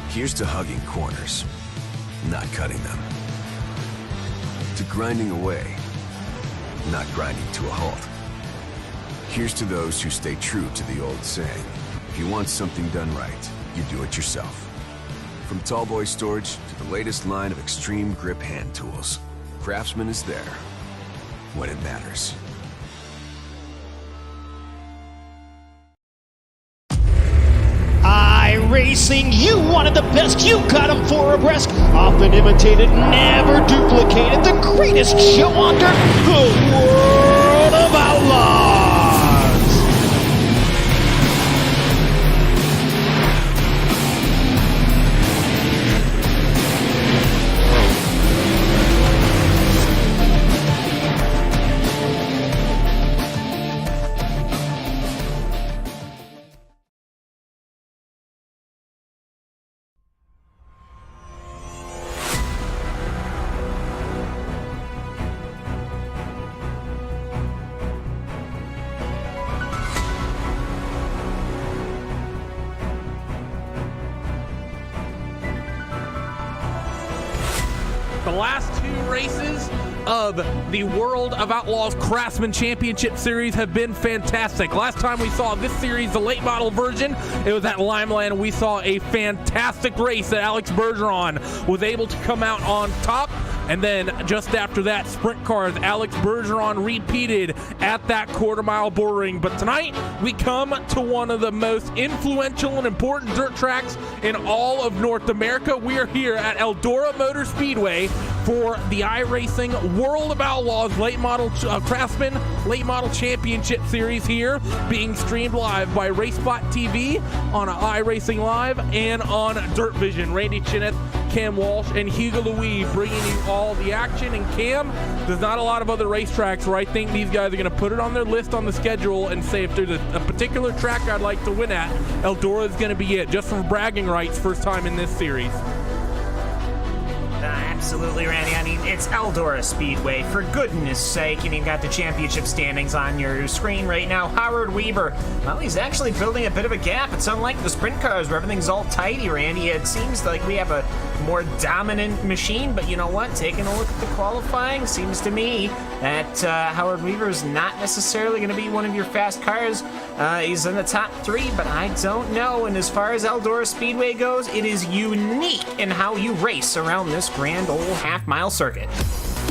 Here's to hugging corners, not cutting them. To grinding away, not grinding to a halt. Here's to those who stay true to the old saying, if you want something done right, you do it yourself. From Tallboy Storage to the latest line of extreme grip hand tools, Craftsman is there when it matters. Racing, you wanted the best, you got them for abreast. Often imitated, never duplicated. The greatest show on dirt, the World of Outlaws. The last two races of the World of Outlaws Craftsman Championship Series have been fantastic. Last time we saw this series, the late model version, it was at Limeland, and we saw a fantastic race that Alex Bergeron was able to come out on top. And then just after that, sprint cars, Alex Bergeron repeated at that quarter-mile boring. But tonight, we come to one of the most influential and important dirt tracks in all of North America. We are here at Eldora Motor Speedway for the iRacing World of Outlaws Late Model Craftsman Late Model Championship Series here, being streamed live by RaceSpotTV on iRacing Live and on Dirt Vision. Randy Chineth, Cam Walsh, and Hugo Louis bringing you all the action. And Cam, there's not a lot of other racetracks where I think these guys are going to put it on their list on the schedule and say if there's a particular track I'd like to win at, Eldora is going to be it, just for bragging rights, first time in this series. Absolutely, Randy. I mean, it's Eldora Speedway, for goodness sake, and you've got the championship standings on your screen right now. Howard Weaver, well, he's actually building a bit of a gap. It's unlike the sprint cars where everything's all tidy, Randy. It seems like we have a more dominant machine, but you know what? Taking a look at the qualifying, seems to me that Howard Weaver is not necessarily going to be one of your fast cars. He's in the top three, but I don't know. And as far as Eldora Speedway goes, it is unique in how you race around this grand old half-mile circuit.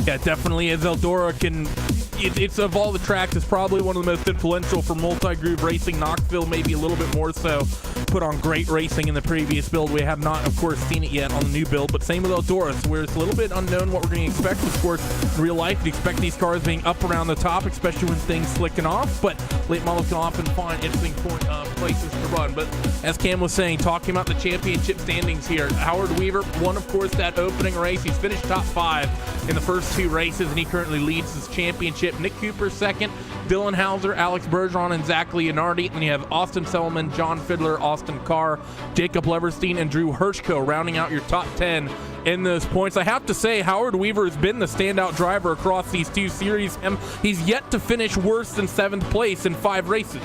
Yeah, definitely is. Eldora can... It's of all the tracks, it's probably one of the most influential for multi-groove racing. Knoxville maybe a little bit more so. Put on great racing in the previous build. We have not, of course, seen it yet on the new build, but same with Eldora, so where it's a little bit unknown what we're going to expect. Of course, in real life, you'd expect these cars being up around the top, especially when things slicking off, but late models can often find interesting places to run. But as Cam was saying, talking about the championship standings here, Howard Weaver won, of course, that opening race. He's finished top 5 in the first 2 races, and he currently leads his championship. Nick Cooper second, Dylan Hauser, Alex Bergeron, and Zach Leonardi. And you have Austin Selman, John Fiddler, Austin Carr, Jacob Leverstein, and Drew Hirschko rounding out your top 10 in those points. I have to say, Howard Weaver has been the standout driver across these 2 series. He's yet to finish worse than 7th place in 5 races.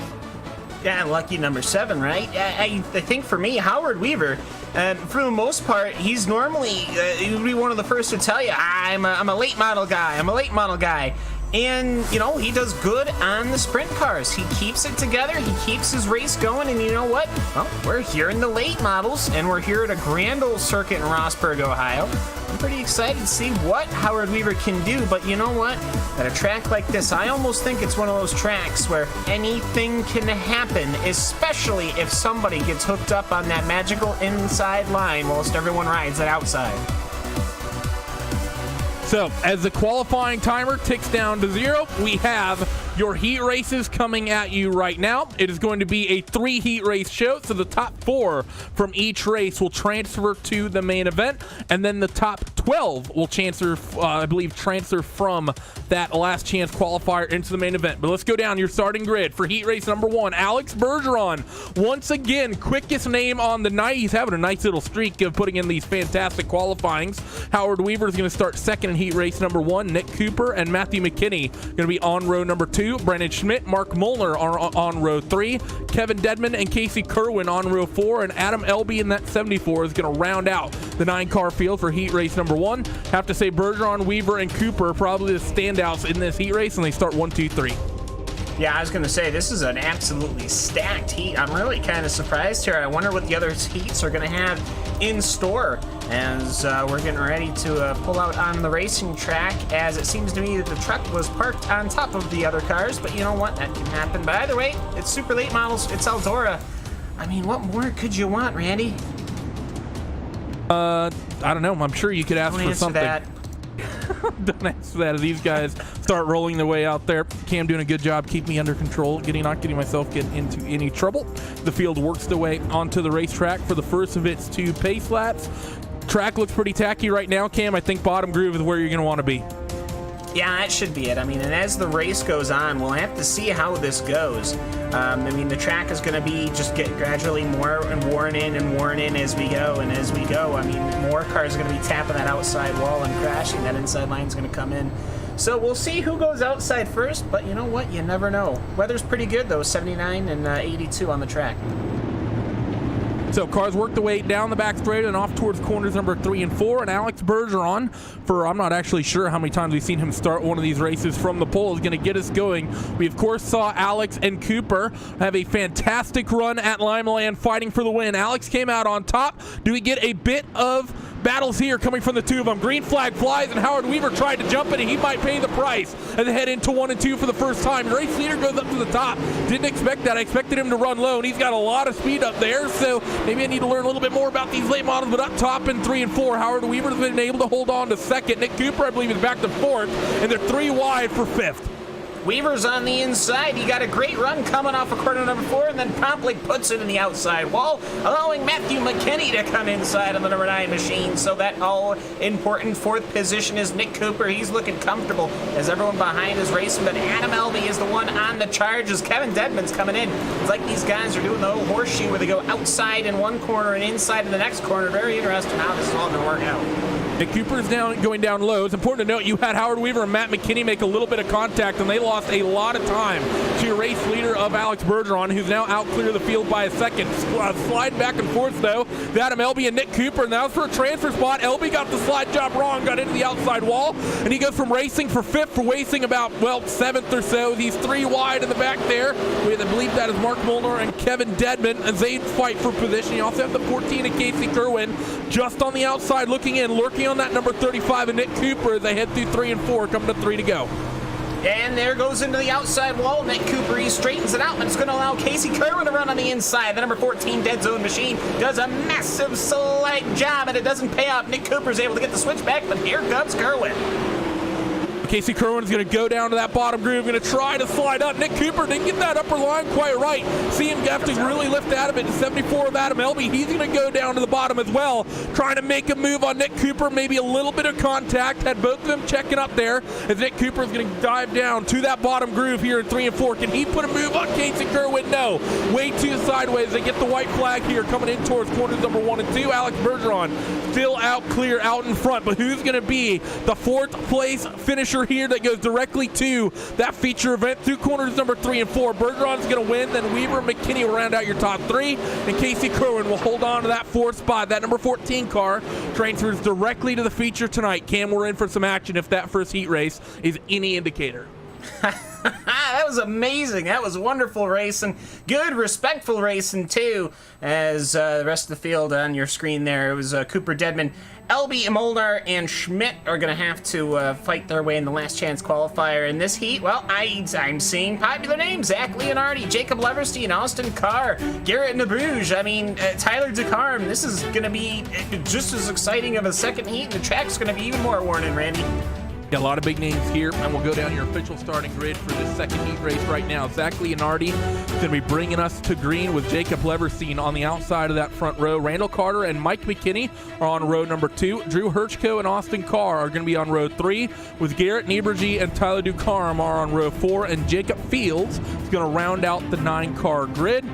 Yeah, lucky number 7, right? I think for me, Howard Weaver, for the most part, he's normally, he would be one of the first to tell you, I'm a late model guy, I'm a late model guy. And, you know, he does good on the sprint cars. He keeps it together. He keeps his race going. And you know what? Well, we're here in the late models, and we're here at a grand old circuit in Rossburg, Ohio. I'm pretty excited to see what Howard Weaver can do. But you know what? At a track like this, I almost think it's one of those tracks where anything can happen, especially if somebody gets hooked up on that magical inside line whilst everyone rides it outside. So, as the qualifying timer ticks down to 0, we have your heat races coming at you right now. It is going to be a 3 heat race show, so the top 4 from each race will transfer to the main event, and then the top 12 will transfer from that last chance qualifier into the main event. But let's go down your starting grid for heat race number 1. Alex Bergeron, once again, quickest name on the night. He's having a nice little streak of putting in these fantastic qualifyings. Howard Weaver is going to start second in heat race number 1. Nick Cooper and Matthew McKinney going to be on row number 2. 2. Brandon Schmidt, Mark Molnar are on row 3. Kevin Dedman and Casey Kerwin on row 4. And Adam Elby in that 74 is going to round out the 9-car field for heat race number 1. Have to say Bergeron, Weaver, and Cooper probably the standouts in this heat race, and they start 1, 2, 3. Yeah, I was going to say, this is an absolutely stacked heat. I'm really kind of surprised here. I wonder what the other heats are going to have in store as we're getting ready to pull out on the racing track, as it seems to me that the truck was parked on top of the other cars, but you know what? That can happen. But either way, it's super late models. It's Eldora. I mean, what more could you want, Randy? I don't know. I'm sure you could ask for something. That. Don't answer that as these guys start rolling their way out there. Cam doing a good job keeping me under control, not getting myself into any trouble. The field works their way onto the racetrack for the first of its 2 pace laps. Track looks pretty tacky right now, Cam. I think bottom groove is where you're going to want to be. Yeah, that should be it. I mean, and as the race goes on, we'll have to see how this goes. I mean, the track is going to be just get gradually more and worn in as we go. And as we go, I mean, more cars are going to be tapping that outside wall and crashing. That inside line is going to come in. So we'll see who goes outside first. But you know what? You never know. Weather's pretty good, though. 79 and 82 on the track. So cars work their way down the back straight and off towards corners number 3 and 4. And Alex Bergeron, I'm not actually sure how many times we've seen him start one of these races from the pole, is going to get us going. We, of course, saw Alex and Cooper have a fantastic run at Limaland fighting for the win. Alex came out on top. Do we get a bit of battles here coming from the 2 of them? Green flag flies, and Howard Weaver tried to jump it, and he might pay the price as they head into 1 and 2 for the first time. Race leader goes up to the top. Didn't expect that. I expected him to run low, and he's got a lot of speed up there, so maybe I need to learn a little bit more about these late models. But up top in 3 and 4, Howard Weaver's been able to hold on to 2nd. Nick Cooper, I believe, is back to 4th, and they're 3 wide for 5th. Weaver's on the inside. He got a great run coming off of corner number 4 and then promptly puts it in the outside wall, allowing Matthew McKinney to come inside on the number 9 machine. So that all-important 4th position is Nick Cooper. He's looking comfortable as everyone behind is racing, but Adam Elby is the one on the charge as Kevin Dedman's coming in. It's like these guys are doing the whole horseshoe where they go outside in one corner and inside in the next corner. Very interesting how this is all going to work out. Nick Cooper's going down low. It's important to note you had Howard Weaver and Matt McKinney make a little bit of contact, and they lost a lot of time to your race leader of Alex Bergeron, who's now out clear of the field by a 2nd. Sliding back and forth, though, Adam Elby and Nick Cooper, and that was for a transfer spot. Elby got the slide job wrong, got into the outside wall, and he goes from racing for 5th for racing about, 7th or so. He's 3 wide in the back there. I believe that is Mark Molnar and Kevin Dedman as they fight for position. You also have the 14 and Casey Kerwin just on the outside looking in, lurking on that number 35 and Nick Cooper as they head through 3 and 4, coming to 3 to go. And there goes into the outside wall. Nick Cooper, he straightens it out, but it's going to allow Casey Kerwin to run on the inside. The number 14 Dead Zone machine does a massive select job, and it doesn't pay off. Nick Cooper's able to get the switch back, but here comes Kerwin. Casey Kerwin's going to go down to that bottom groove, going to try to slide up. Nick Cooper didn't get that upper line quite right. See him have to really lift out of it. 74 of Adam Elby, he's going to go down to the bottom as well, trying to make a move on Nick Cooper. Maybe a little bit of contact. Had both of them checking up there as Nick Cooper is going to dive down to that bottom groove here in 3 and 4. Can he put a move on Casey Kerwin? No. Way too sideways. They get the white flag here coming in towards corners number 1 and 2. Alex Bergeron still out clear out in front, but who's going to be the 4th place finisher here that goes directly to that feature event through corners number 3 and 4? Bergeron's going to win, then Weaver and McKinney will round out your top 3, and Casey Kerwin will hold on to that 4th spot. That number 14 car transfers directly to the feature tonight. Cam, we're in for some action if that first heat race is any indicator. That was amazing. That was wonderful racing. Good, respectful racing, too. As the rest of the field on your screen there, it was Cooper, Dedman, Elby, Molnar, and Schmidt are going to have to fight their way in the last chance qualifier. In this heat, well, I'm seeing popular names. Zach Leonardi, Jacob Leverstein, Austin Carr, Garrett Nabrouge, Tyler DeCarm. This is going to be just as exciting of a second heat, and the track's going to be even more worn in, Randy. Got a lot of big names here, and we'll go down your official starting grid for this second heat race right now. Zach Leonardi is going to be bringing us to green with Jacob Leverstein on the outside of that front row. Randall Carter and Mike McKinney are on row number 2. Drew Hirschko and Austin Carr are going to be on row 3, with Garrett Niebergy and Tyler Ducarm are on row 4, and Jacob Fields is going to round out the 9-car grid.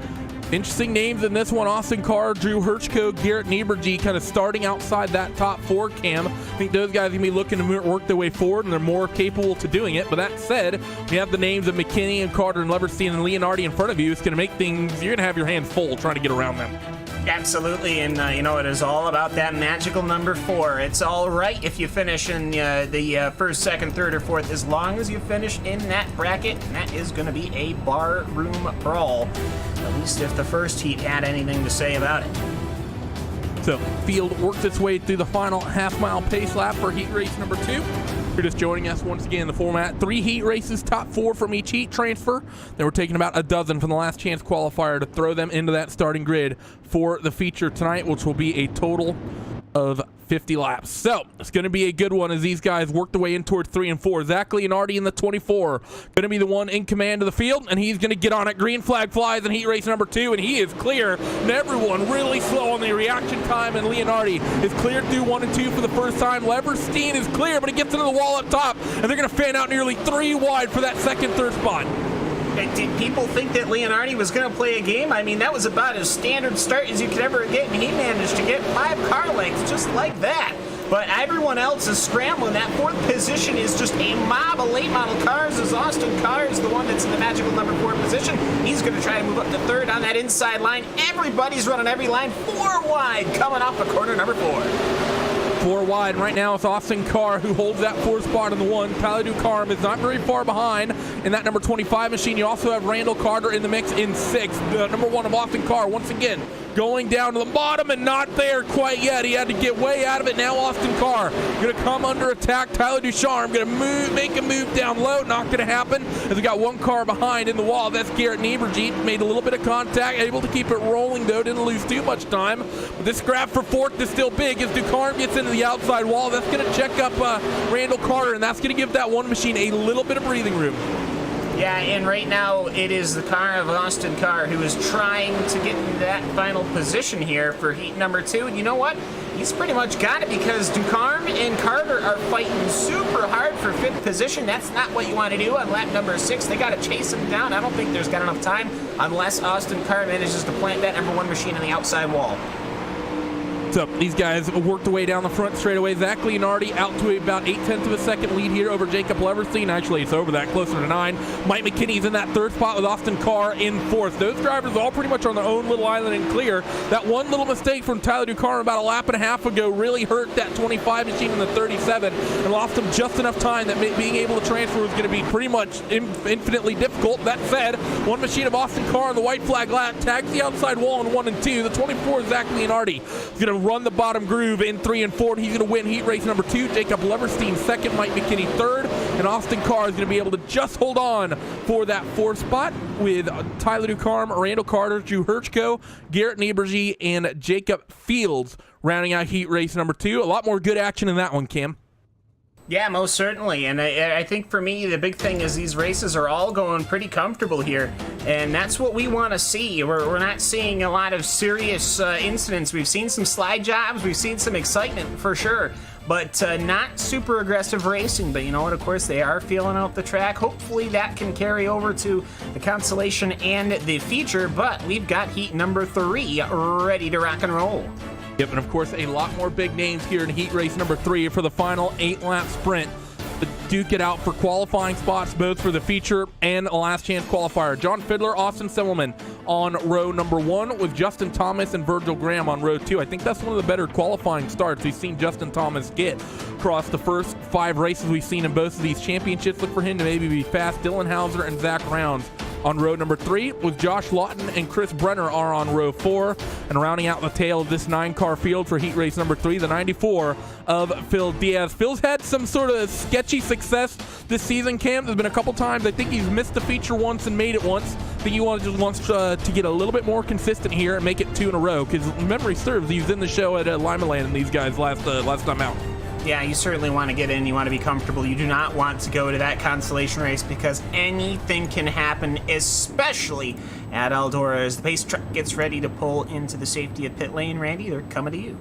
Interesting names in this one. Austin Carr, Drew Hirschko, Garrett Nieberge kind of starting outside that top 4, Cam. I think those guys are going to be looking to work their way forward, and they're more capable to doing it. But that said, we have the names of McKinney and Carter and Leverstein and Leonardi in front of you. It's going to make things, you're going to have your hands full trying to get around them. Absolutely, and you know, it is all about that magical number 4. It's all right if you finish in the first, second, third, or fourth, as long as you finish in that bracket, and that is going to be a bar room brawl, at least if the first heat had anything to say about it. So, field works its way through the final half-mile pace lap for heat race number 2. You're just joining us once again in the format. 3 heat races, top 4 from each heat transfer. Then we're taking about a dozen from the last chance qualifier to throw them into that starting grid for the feature tonight, which will be a total of 50 laps. So it's going to be a good one as these guys work their way in towards 3 and 4. Zach Leonardi in the 24 going to be the one in command of the field, and he's going to get on it. Green flag flies in heat race number 2, and he is clear. And everyone really slow on the reaction time, and Leonardi is cleared through 1 and 2 for the first time. Leverstein is clear, but he gets into the wall up top, and they're going to fan out nearly 3 wide for that second, third spot. Did people think that Leonardi was going to play a game? I mean, that was about as standard start as you could ever get, and he managed to get 5 car lengths just like that. But everyone else is scrambling. That 4th position is just a mob of late model cars, as Austin Carr is the one that's in the magical number 4 position. He's going to try to move up to 3rd on that inside line. Everybody's running every line 4 wide coming off of corner number 4. 4 wide right now. It's Austin Carr who holds that 4th spot in the 1. Tyler Ducarme is not very far behind in that number 25 machine. You also have Randall Carter in the mix in 6th. The number 1 of Austin Carr once again going down to the bottom and not there quite yet. He had to get way out of it. Now Austin Carr going to come under attack. Tyler Ducharme going to make a move down low. Not going to happen as we got 1 car behind in the wall. That's Garrett Nieberge. Made a little bit of contact. Able to keep it rolling though. Didn't lose too much time. But this scrap for 4th is still big as Ducarme gets into the outside wall. That's going to check up Randall Carter, and that's going to give that 1 machine a little bit of breathing room. Yeah, and right now it is the car of Austin Carr who is trying to get into that final position here for heat number 2. And you know what? He's pretty much got it because Ducarme and Carter are fighting super hard for 5th position. That's not what you want to do on lap number 6. They got to chase him down. I don't think there's got enough time unless Austin Carr manages to plant that number 1 machine on the outside wall. So these guys work their way down the front straightaway. Zach Leonardi out to about 0.8 of a second lead here over Jacob Leverstein. Actually, it's over that, closer to 9. Mike McKinney's in that 3rd spot with Austin Carr in 4th. Those drivers all pretty much on their own little island and clear. That one little mistake from Tyler Ducarme about a lap and a half ago really hurt that 25 machine in the 37 and lost him just enough time that being able to transfer was going to be pretty much infinitely difficult. That said, 1 machine of Austin Carr on the white flag lap tags the outside wall in 1 and 2. The 24 Zach Leonardi is going to run the bottom groove in 3 and 4. He's going to win heat race number 2. Jacob Leverstein 2nd, Mike McKinney 3rd, and Austin Carr is going to be able to just hold on for that 4th spot with Tyler Ducarme, Randall Carter, Drew Hirschko, Garrett Nieberge, and Jacob Fields rounding out heat race number 2. A lot more good action in that one, Cam. Yeah, most certainly, and I think for me the big thing is these races are all going pretty comfortable here, and that's what we want to see. We're not seeing a lot of serious incidents. We've seen some slide jobs, we've seen some excitement for sure, but not super aggressive racing. But you know what, of course they are feeling out the track. Hopefully that can carry over to the consolation and the feature, but we've got heat number 3 ready to rock and roll. Yep, and of course, a lot more big names here in heat race number 3 for the final 8-lap sprint. The duke it out for qualifying spots, both for the feature and a last chance qualifier. John Fiddler, Austin Semmelman on row number 1 with Justin Thomas and Virgil Graham on row 2. I think that's one of the better qualifying starts we've seen Justin Thomas get across the first 5 races we've seen in both of these championships. Look for him to maybe be fast. Dylan Hauser and Zach Rounds on row number 3 with Josh Lawton and Chris Brenner are on row 4. And rounding out the tail of this 9-car field for heat race number 3, the 94 of Phil Diaz. Phil's had some sort of sketchy success this season, Cam. There's been a couple times I think he's missed the feature once and made it once. I think he wants to get a little bit more consistent here and make it 2 in a row, because memory serves, he was in the show at Lima Land and these guys last time out. Yeah, you certainly want to get in. You want to be comfortable. You do not want to go to that consolation race because anything can happen, especially at Eldora as the pace truck gets ready to pull into the safety of pit lane. Randy, they're coming to you.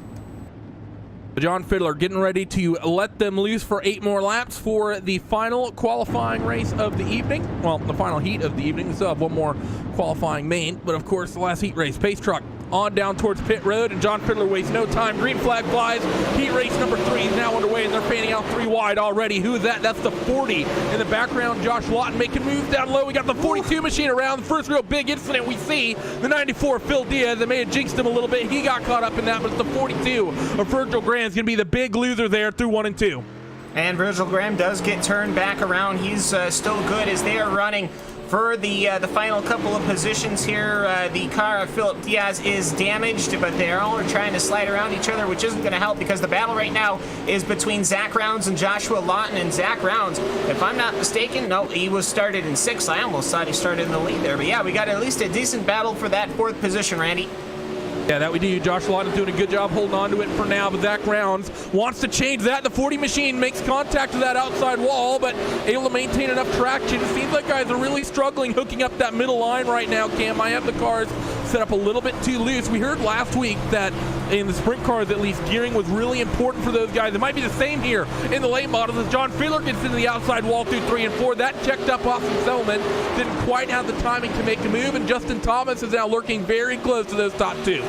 John Fiddler getting ready to let them loose for 8 more laps for the final qualifying race of the evening. Well, the final heat of the evening. We still have one more qualifying main, but of course the last heat race. Pace truck on down towards pit road, and John Fiddler wastes no time. Green flag flies. Heat race number 3 is now underway, and they're fanning out 3 wide already. Who is that? That's the 40 in the background. Josh Lawton making moves down low. We got the 42 machine around. The first real big incident we see. The 94 Phil Diaz that may have jinxed him a little bit. He got caught up in that, but it's the 42 of Virgil Graham is going to be the big loser there through 1 and 2. And Virgil Graham does get turned back around. He's still good as they are running for the final couple of positions here. The car of Philip Diaz is damaged, but they all are trying to slide around each other, which isn't going to help because the battle right now is between Zach Rounds and Joshua Lawton. And Zach Rounds, if I'm not mistaken, no, he was started in 6th. I almost thought he started in the lead there. But yeah, we got at least a decent battle for that 4th position, Randy. Yeah, that we do. Josh Lawton's doing a good job holding on to it for now, but Zach Rounds wants to change that. The 40 machine makes contact with that outside wall, but able to maintain enough traction. It seems like guys are really struggling hooking up that middle line right now, Cam. I have the cars set up a little bit too loose. We heard last week that in the sprint cars, at least, gearing was really important for those guys. It might be the same here in the late models as John Fiddler gets into the outside wall through 3 and 4. That checked up off some Selman. Didn't quite have the timing to make a move, and Justin Thomas is now lurking very close to those top 2.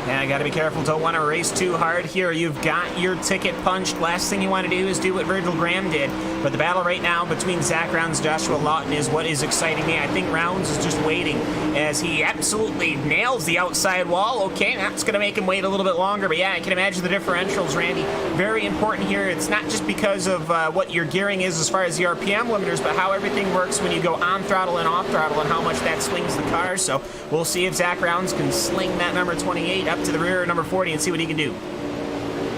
Yeah, got to be careful. Don't want to race too hard here. You've got your ticket punched. Last thing you want to do is do what Virgil Graham did. But the battle right now between Zach Rounds and Joshua Lawton is what is exciting me. I think Rounds is just waiting as he absolutely nails the outside wall. Okay, that's going to make him wait a little bit longer. But yeah, I can imagine the differentials, Randy. Very important here. It's not just because of what your gearing is as far as the RPM limiters, but how everything works when you go on throttle and off throttle and how much that swings the car. So we'll see if Zach Rounds can sling that number 28 up to the rear of number 40 and see what he can do.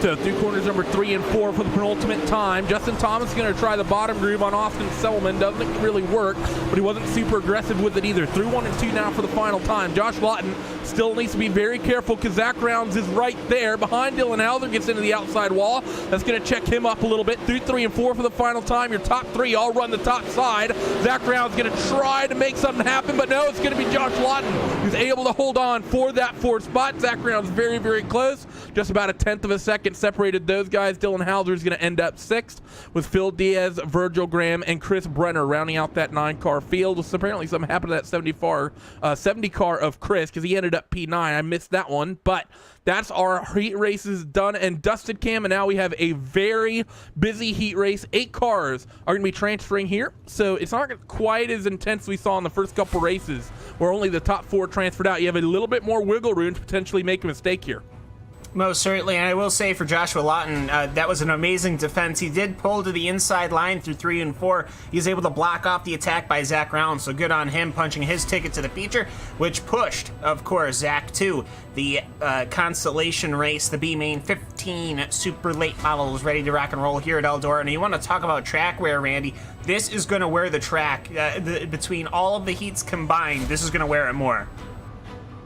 So through corners number 3 and 4 for the penultimate time. Justin Thomas is going to try the bottom groove on Austin Selman. Doesn't really work, but he wasn't super aggressive with it either. Through 1 and 2 now for the final time. Josh Lawton still needs to be very careful because Zach Rounds is right there behind Dylan Hauser. Gets into the outside wall. That's going to check him up a little bit. Through 3 and 4 for the final time. Your top 3 all run the top side. Zach Rounds going to try to make something happen, but no, it's going to be Josh Lawton who's able to hold on for that 4th spot. Zach Rounds very, very close. Just about a 1/10 of a second separated those guys. Dylan Hauser is going to end up 6th with Phil Diaz, Virgil Graham, and Chris Brenner rounding out that 9-car field. So apparently something happened to that 70 car of Chris because he ended up P9. I missed that one, but that's our heat races done and dusted, Cam, and now we have a very busy heat race. 8 cars are going to be transferring here, so it's not quite as intense as we saw in the first couple races where only the top 4 transferred out. You have a little bit more wiggle room to potentially make a mistake here. Most certainly, and I will say for Joshua Lawton, that was an amazing defense. He did pull to the inside line through 3 and 4. He was able to block off the attack by Zach Rounds, so good on him punching his ticket to the feature, which pushed, of course, Zach to the Constellation race, the B-Main 15 super late models ready to rock and roll here at Eldora. And you want to talk about track wear, Randy, this is going to wear the track. Between all of the heats combined, this is going to wear it more.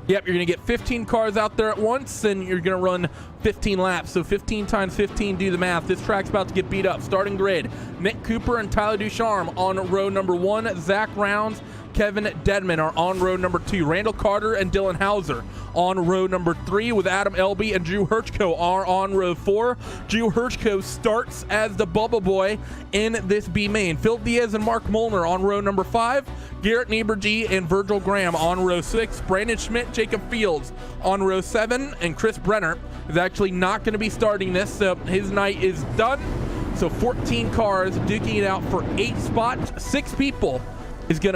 Yep, you're going to get 15 cars out there at once, and you're going to run 15 laps. So 15 times 15, do the math. This track's about to get beat up. Starting grid, Nick Cooper and Tyler Ducharme on row number 1. Zach Rounds, Kevin Dedman are on row number 2. Randall Carter and Dylan Hauser on row number 3, with Adam Elby and Drew Hirschko are on row 4. Drew Hirschko starts as the Bubble Boy in this B main. Phil Diaz and Mark Molnar on row number 5. Garrett Nieberg and Virgil Graham on row 6. Brandon Schmidt, Jacob Fields on row 7. And Chris Brenner is actually not going to be starting this, so his night is done. So 14 cars duking it out for 8 spots. 6 people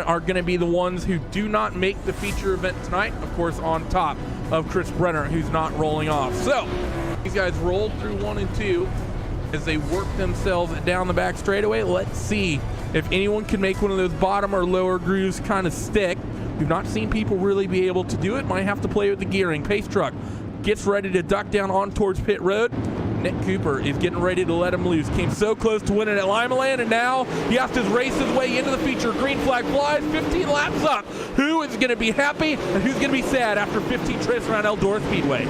are going to be the ones who do not make the feature event tonight, of course, on top of Chris Brenner, who's not rolling off. So these guys rolled through 1 and 2 as they work themselves down the back straightaway. Let's see if anyone can make one of those bottom or lower grooves kind of stick. We've not seen people really be able to do it. Might have to play with the gearing. Pace truck gets ready to duck down on towards pit road. Nick Cooper is getting ready to let him loose. Came so close to winning at Limaland, and now he has to race his way into the feature. Green flag flies, 15 laps up. Who is going to be happy and who's going to be sad after 15 trips around Eldora Speedway?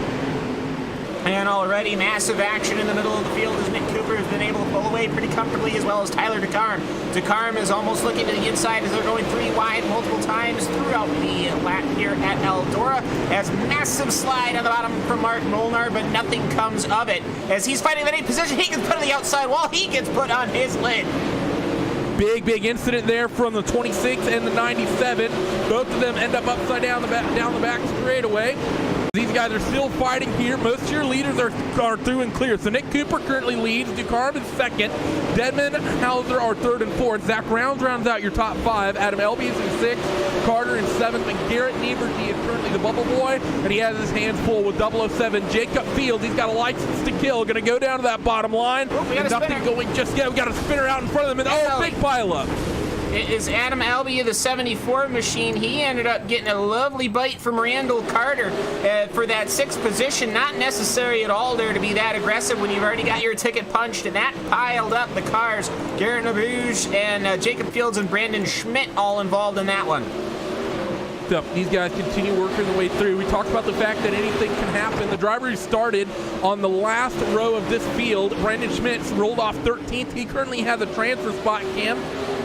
And already massive action in the middle of the field as Nick Cooper has been able to pull away pretty comfortably, as well as Tyler Ducharme. Ducharme is almost looking to the inside as they're going 3 wide multiple times throughout the lap track here at Eldora. Has massive slide on the bottom from Mark Molnar, but nothing comes of it. As he's fighting the 8th position, he gets put on the outside wall. He gets put on his lid. Big incident there from the 26 and the 97. Both of them end up upside down the back straightaway. These guys are still fighting here. Most of your leaders are through and clear. So Nick Cooper currently leads. Ducarm is second. Dedman, Hauser are third and fourth. Zach rounds out your top 5. Adam Elby is in 6th. Carter in 7th. And Garrett Nieberty is currently the bubble boy. And he has his hands full with 007. Jacob Fields, he's got a license to kill. Going to go down to that bottom line. Oh, we got a nothing going just yet. We got a spinner out in front of them. And big pile up. It is Adam Albie of the 74 machine. He ended up getting a lovely bite from Randall Carter for that 6th position. Not necessary at all there to be that aggressive when you've already got your ticket punched, and that piled up the cars. Garrett Nabuge and Jacob Fields and Brandon Schmidt all involved in that one. So these guys continue working their way through. We talked about the fact that anything can happen. The driver who started on the last row of this field, Brandon Schmidt, rolled off 13th. He currently has a transfer spot, Cam.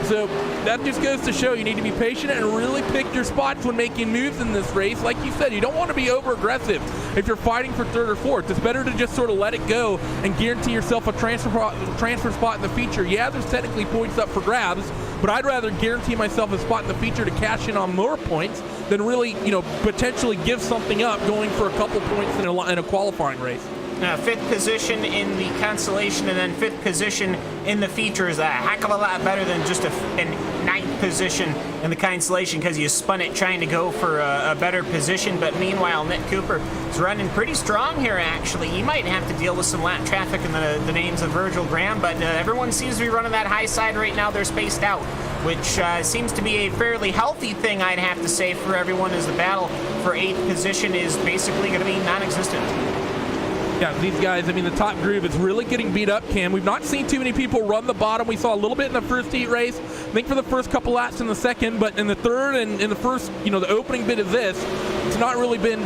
So that just goes to show you need to be patient and really pick your spots when making moves in this race. Like you said, you don't want to be over aggressive if you're fighting for 3rd or 4th. It's better to just sort of let it go and guarantee yourself a transfer spot in the feature. Yeah, there's technically points up for grabs, but I'd rather guarantee myself a spot in the feature to cash in on more points than really, potentially give something up going for a couple points in a qualifying race. 5th position in the consolation and then 5th position in the feature is a heck of a lot better than just a 9th position in the consolation, because you spun it trying to go for a better position. But meanwhile, Nick Cooper is running pretty strong here, actually. He might have to deal with some lap traffic in the names of Virgil Graham, but everyone seems to be running that high side right now. They're spaced out, which seems to be a fairly healthy thing, I'd have to say, for everyone, as the battle for 8th position is basically going to be non-existent. Yeah, these guys, the top group is really getting beat up, Cam. We've not seen too many people run the bottom. We saw a little bit in the first heat race, I think for the first couple laps in the second, but in the third and in the first, the opening bit of this, it's not really been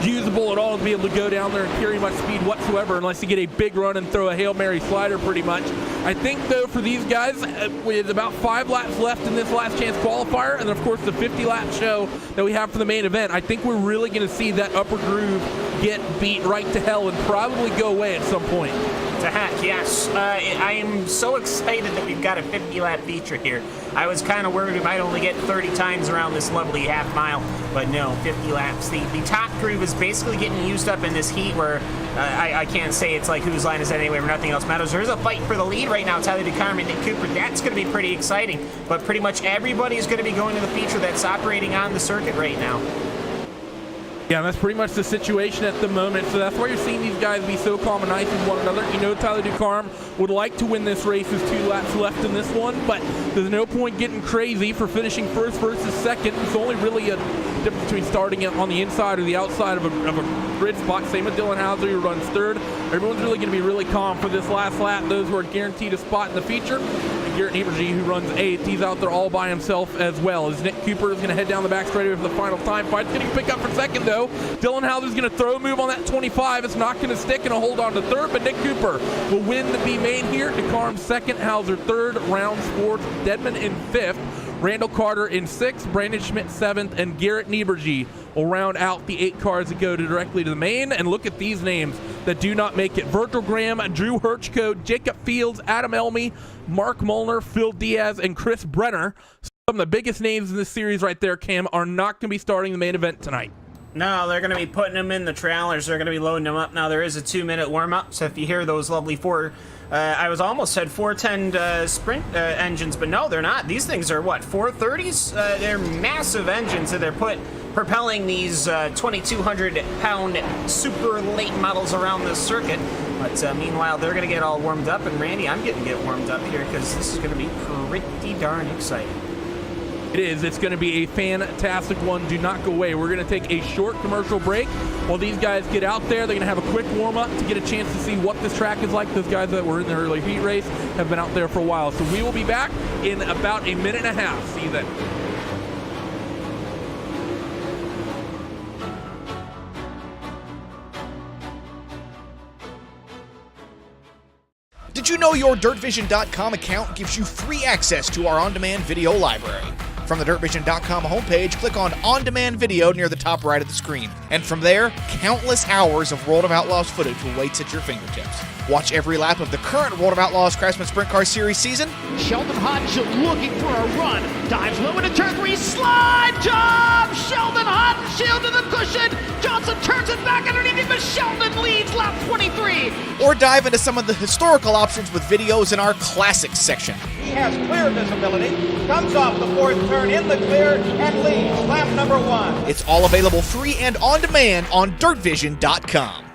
usable at all to be able to go down there and carry much speed whatsoever unless you get a big run and throw a Hail Mary slider pretty much. I think, though, for these guys, with about 5 laps left in this last chance qualifier, and of course the 50-lap show that we have for the main event, I think we're really going to see that upper groove get beat right to hell and probably go away at some point. To heck, yes. I am so excited that we've got a 50-lap feature here. I was kind of worried we might only get 30 times around this lovely half mile, but no, 50 laps. The top groove is basically getting used up in this heat where I can't say it's like whose line is that anyway where nothing else matters. There's a fight for the lead right now, Tyler Ducarm and Nick Cooper. That's going to be pretty exciting, but pretty much everybody is going to be going to the feature that's operating on the circuit right now. Yeah, that's pretty much the situation at the moment. So that's why you're seeing these guys be so calm and nice with one another. Tyler Ducarm would like to win this race. There's 2 laps left in this one, but there's no point getting crazy for finishing first versus second. It's only really a difference between starting on the inside or the outside of a grid spot. Same with Dylan Hauser, who runs 3rd. Everyone's really going to be really calm for this last lap. Those who are guaranteed a spot in the feature. Garrett Nieberty, who runs 8th, he's out there all by himself as well. As Nick Cooper is going to head down the back straightaway for the final time. Fight's getting a pick up for 2nd, though. Dylan Hauser's going to throw a move on that 25. It's not going to stick, and a hold on to 3rd, but Nick Cooper will win the B main here. Ducarm 2nd, Hauser 3rd, Rounds 4th, Dedman in 5th, Randall Carter in 6th, Brandon Schmidt 7th, and Garrett Nieberty will round out the 8 cars that go directly to the main. And look at these names that do not make it. Virgil Graham, Drew Hirchko, Jacob Fields, Adam Elmy, Mark Molnar, Phil Diaz, and Chris Brenner. Some of the biggest names in this series right there, Cam, are not going to be starting the main event tonight. No, they're going to be putting them in the trailers. They're going to be loading them up. Now, there is a 2-minute warm-up, so if you hear those lovely I was almost said 410 sprint engines, but no, they're not. These things are, what, 430s? They're massive engines that they're propelling these 2,200-pound super late models around this circuit. But meanwhile, they're going to get all warmed up, and Randy, I'm getting to get warmed up here because this is going to be pretty darn exciting. It is. It's going to be a fantastic one. Do not go away. We're going to take a short commercial break while these guys get out there. They're going to have a quick warm-up to get a chance to see what this track is like. Those guys that were in the early heat race have been out there for a while. So we will be back in about a minute and a half. See you then. Did you know your DirtVision.com account gives you free access to our on-demand video library? From the DirtVision.com homepage, click on Demand Video near the top right of the screen. And from there, countless hours of World of Outlaws footage awaits at your fingertips. Watch every lap of the current World of Outlaws Craftsman Sprint Car Series season. Sheldon Hodge looking for a run. Dives low into turn 3. Slide job! Sheldon Hodge shield to the cushion. Johnson turns it back underneath him, but Sheldon leads lap 23. Or dive into some of the historical options with videos in our Classics section. He has clear visibility, comes off the 4th turn in the clear, and leads lap number 1. It's all available free and on demand on DirtVision.com.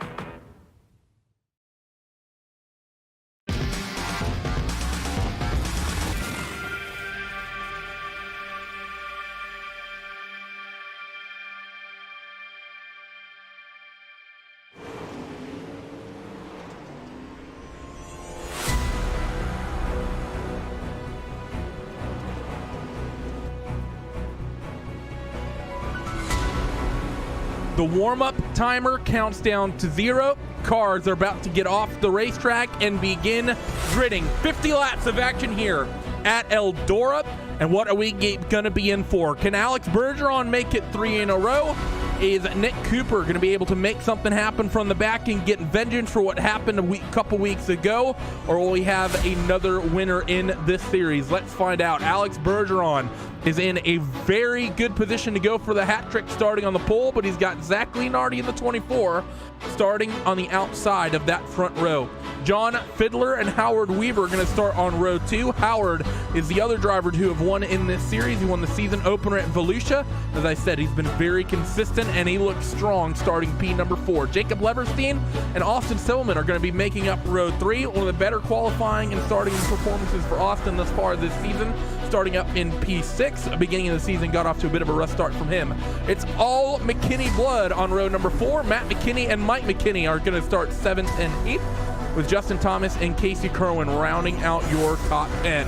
The warm-up timer counts down to 0. Cars are about to get off the racetrack and begin gridding. 50 laps of action here at Eldora. And what are we going to be in for? Can Alex Bergeron make it 3 in a row? Is Nick Cooper going to be able to make something happen from the back and get vengeance for what happened a couple weeks ago? Or will we have another winner in this series? Let's find out. Alex Bergeron is in a very good position to go for the hat trick starting on the pole, but he's got Zach Leonardi in the 24 starting on the outside of that front row. John Fiddler and Howard Weaver are going to start on row 2. Howard is the other driver to have won in this series. He won the season opener at Volusia. As I said, he's been very consistent and he looks strong starting P number 4. Jacob Leverstein and Austin Silverman are going to be making up row 3. One of the better qualifying and starting performances for Austin thus far this season, starting up in P6. Beginning of the season got off to a bit of a rough start from him. It's all McKinney blood on row number 4. Matt McKinney and Mike McKinney are going to start 7th and 8th, with Justin Thomas and Casey Kerwin rounding out your top 10.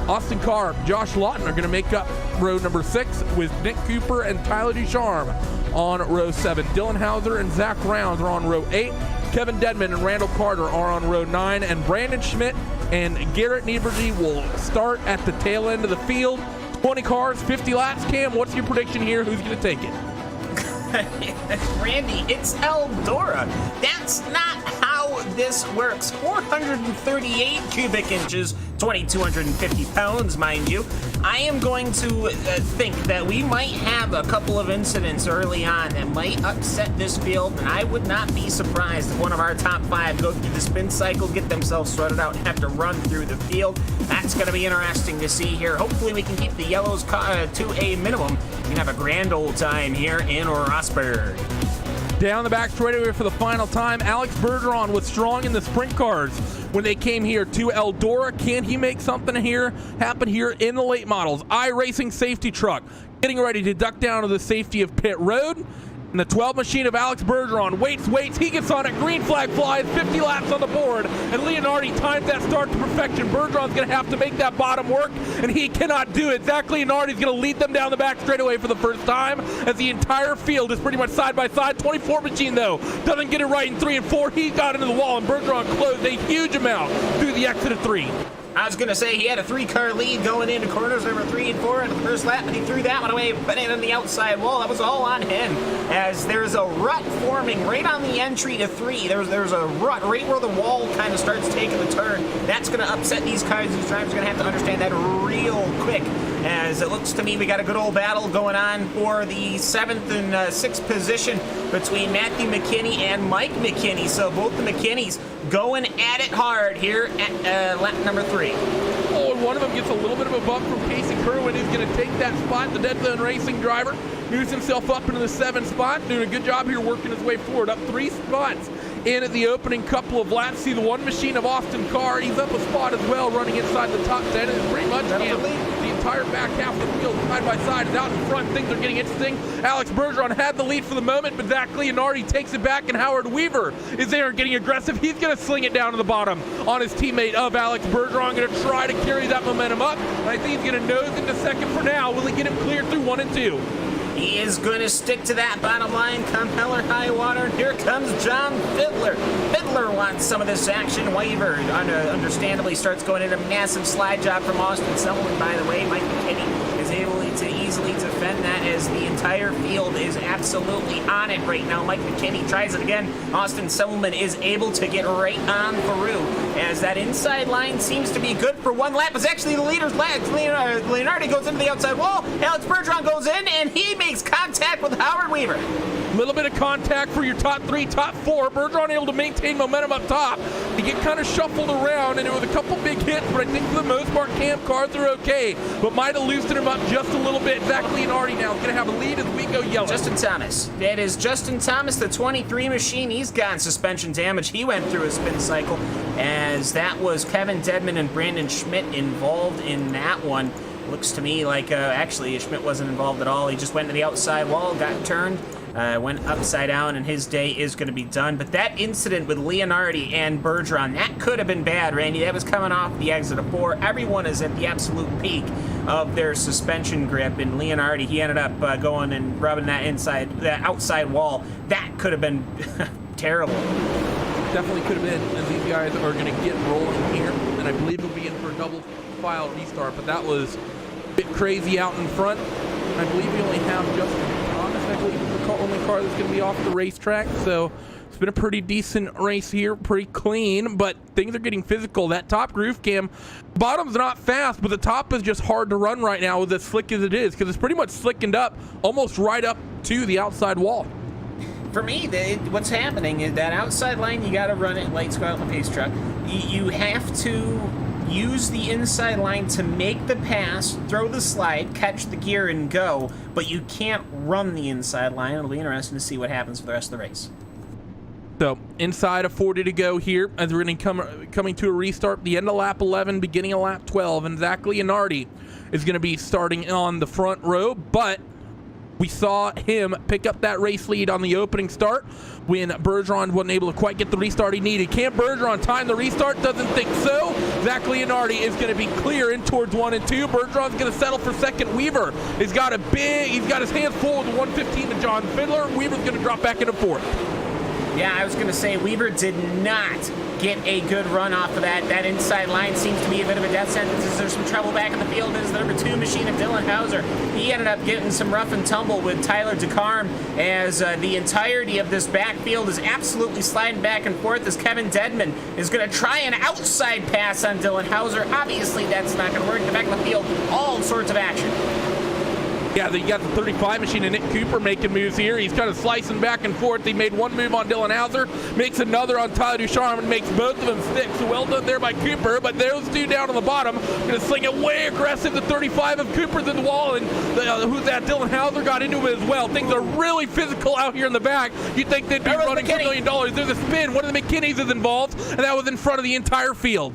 Austin Carr, Josh Lawton are going to make up row number 6, with Nick Cooper and Tyler Ducharme on row 7. Dylan Hauser and Zach Rounds are on row 8. Kevin Dedman and Randall Carter are on row 9, and Brandon Schmidt and Garrett Niebergy will start at the tail end of the field. 20 cars, 50 laps. Cam, what's your prediction here? Who's going to take it? Randy, it's Eldora. That's not how this works. 438 cubic inches, 2,250 pounds, mind you. I am going to think that we might have a couple of incidents early on that might upset this field, and I would not be surprised if one of our top 5 go through the spin cycle, get themselves sweated out, and have to run through the field. That's going to be interesting to see here. Hopefully we can keep the yellows to a minimum. We can have a grand old time here in Rosberg. Down the back straightaway for the final time, Alex Bergeron was strong in the sprint cars when they came here to Eldora. Can he make something here happen here in the late models? iRacing safety truck getting ready to duck down to the safety of pit road. And the 12 machine of Alex Bergeron waits, he gets on it, green flag flies, 50 laps on the board, and Leonardi times that start to perfection. Bergeron's going to have to make that bottom work, and he cannot do it. Zach Leonardi's going to lead them down the back straightaway for the first time, as the entire field is pretty much side by side. 24 machine, though, doesn't get it right in 3 and 4. He got into the wall, and Bergeron closed a huge amount through the exit of 3. I was going to say he had a 3-car lead going into corners number 3 and 4 in the first lap, and he threw that one away, put it on the outside wall. That was all on him, as there's a rut forming right on the entry to 3. There's a rut right where the wall kind of starts taking a turn. That's going to upset these cars. These drivers are going to have to understand that real quick, as it looks to me we got a good old battle going on for the 7th and 6th position between Matthew McKinney and Mike McKinney. So both the McKinneys going at it hard here at lap number 3. Oh, and one of them gets a little bit of a bump from Casey Kerwin, who's going to take that spot. The Dead Zone Racing driver moves himself up into the 7th spot, doing a good job here working his way forward, up 3 spots in at the opening couple of laps. See the one machine of Austin Carr, he's up a spot as well, running inside the top 10, and it's pretty much the entire back half of the field side by side, and out in front things are getting interesting. Alex Bergeron had the lead for the moment, but Zach Leonardi takes it back, and Howard Weaver is there getting aggressive. He's going to sling it down to the bottom on his teammate of Alex Bergeron, going to try to carry that momentum up, and I think he's going to nose into second for now. Will he get him cleared through 1 and 2? He is going to stick to that bottom line, come hell or high water. Here comes John Fiddler. Fiddler wants some of this action. Weaver, understandably, starts going into a massive slide job from Austin Sullivan, by the way. Mike McKinney is able to that as the entire field is absolutely on it right now. Mike McKinney tries it again. Austin Semmelman is able to get right on through as that inside line seems to be good for one lap. It's actually the leader's lap. Leonardi goes into the outside wall. Alex Bergeron goes in, and he makes contact with Howard Weaver. A little bit of contact for your top 3, top 4. Bergeron able to maintain momentum up top. He get kind of shuffled around, and it was a couple big hits, but I think for the most part, Cam cars are okay, but might have loosened him up just a little bit. Zach Leonardi now is going to have a lead as we go yellow. Justin Thomas. It is Justin Thomas, the 23 machine. He's gotten suspension damage. He went through a spin cycle, as that was Kevin Dedman and Brandon Schmidt involved in that one. Looks to me like, actually, Schmidt wasn't involved at all. He just went to the outside wall, got turned, went upside down, and his day is going to be done. But that incident with Leonardi and Bergeron, that could have been bad, Randy. That was coming off the exit of 4. Everyone is at the absolute peak of their suspension grip, and Leonardi, he ended up going and rubbing that outside wall. That could have been terrible. Definitely could have been, and these guys are going to get rolling here, and I believe we'll be in for a double file restart, but that was a bit crazy out in front. I believe we only have Justin Thomas, I believe, is the only car that's going to be off the racetrack, so it's been a pretty decent race here, pretty clean, but things are getting physical. That top groove cam, bottom's not fast, but the top is just hard to run right now with as slick as it is, because it's pretty much slickened up almost right up to the outside wall. For me, what's happening is that outside line, you got to run it like Scott on the pace truck. You have to use the inside line to make the pass, throw the slide, catch the gear, and go, but you can't run the inside line. It'll be interesting to see what happens for the rest of the race. So, inside of 40 to go here, as we're going to coming to a restart, the end of lap 11, beginning of lap 12, and Zach Leonardi is going to be starting on the front row, but we saw him pick up that race lead on the opening start when Bergeron wasn't able to quite get the restart he needed. Can Bergeron time the restart? Doesn't think so. Zach Leonardi is going to be clear in towards 1 and 2. Bergeron's going to settle for second. Weaver he's got his hands full with the 115 to John Fiddler. Weaver's going to drop back into 4th. Yeah, I was going to say Weaver did not get a good run off of that. That inside line seems to be a bit of a death sentence. There's some trouble back in the field. There's the number 2 machine of Dylan Hauser. He ended up getting some rough and tumble with Tyler DeCarm as the entirety of this backfield is absolutely sliding back and forth as Kevin Dedman is going to try an outside pass on Dylan Hauser. Obviously, that's not going to work. In the back of the field, all sorts of action. Yeah, you got the 35 machine and Nick Cooper making moves here. He's kind of slicing back and forth. He made one move on Dylan Hauser, makes another on Tyler Ducharme, and makes both of them stick. So well done there by Cooper, but those two down on the bottom going to sling it way aggressive. The 35 of Cooper's in the wall, and who's that? Dylan Hauser got into it as well. Things are really physical out here in the back. You'd think they'd be running for $1 million. There's a spin. One of the McKinneys is involved, and that was in front of the entire field.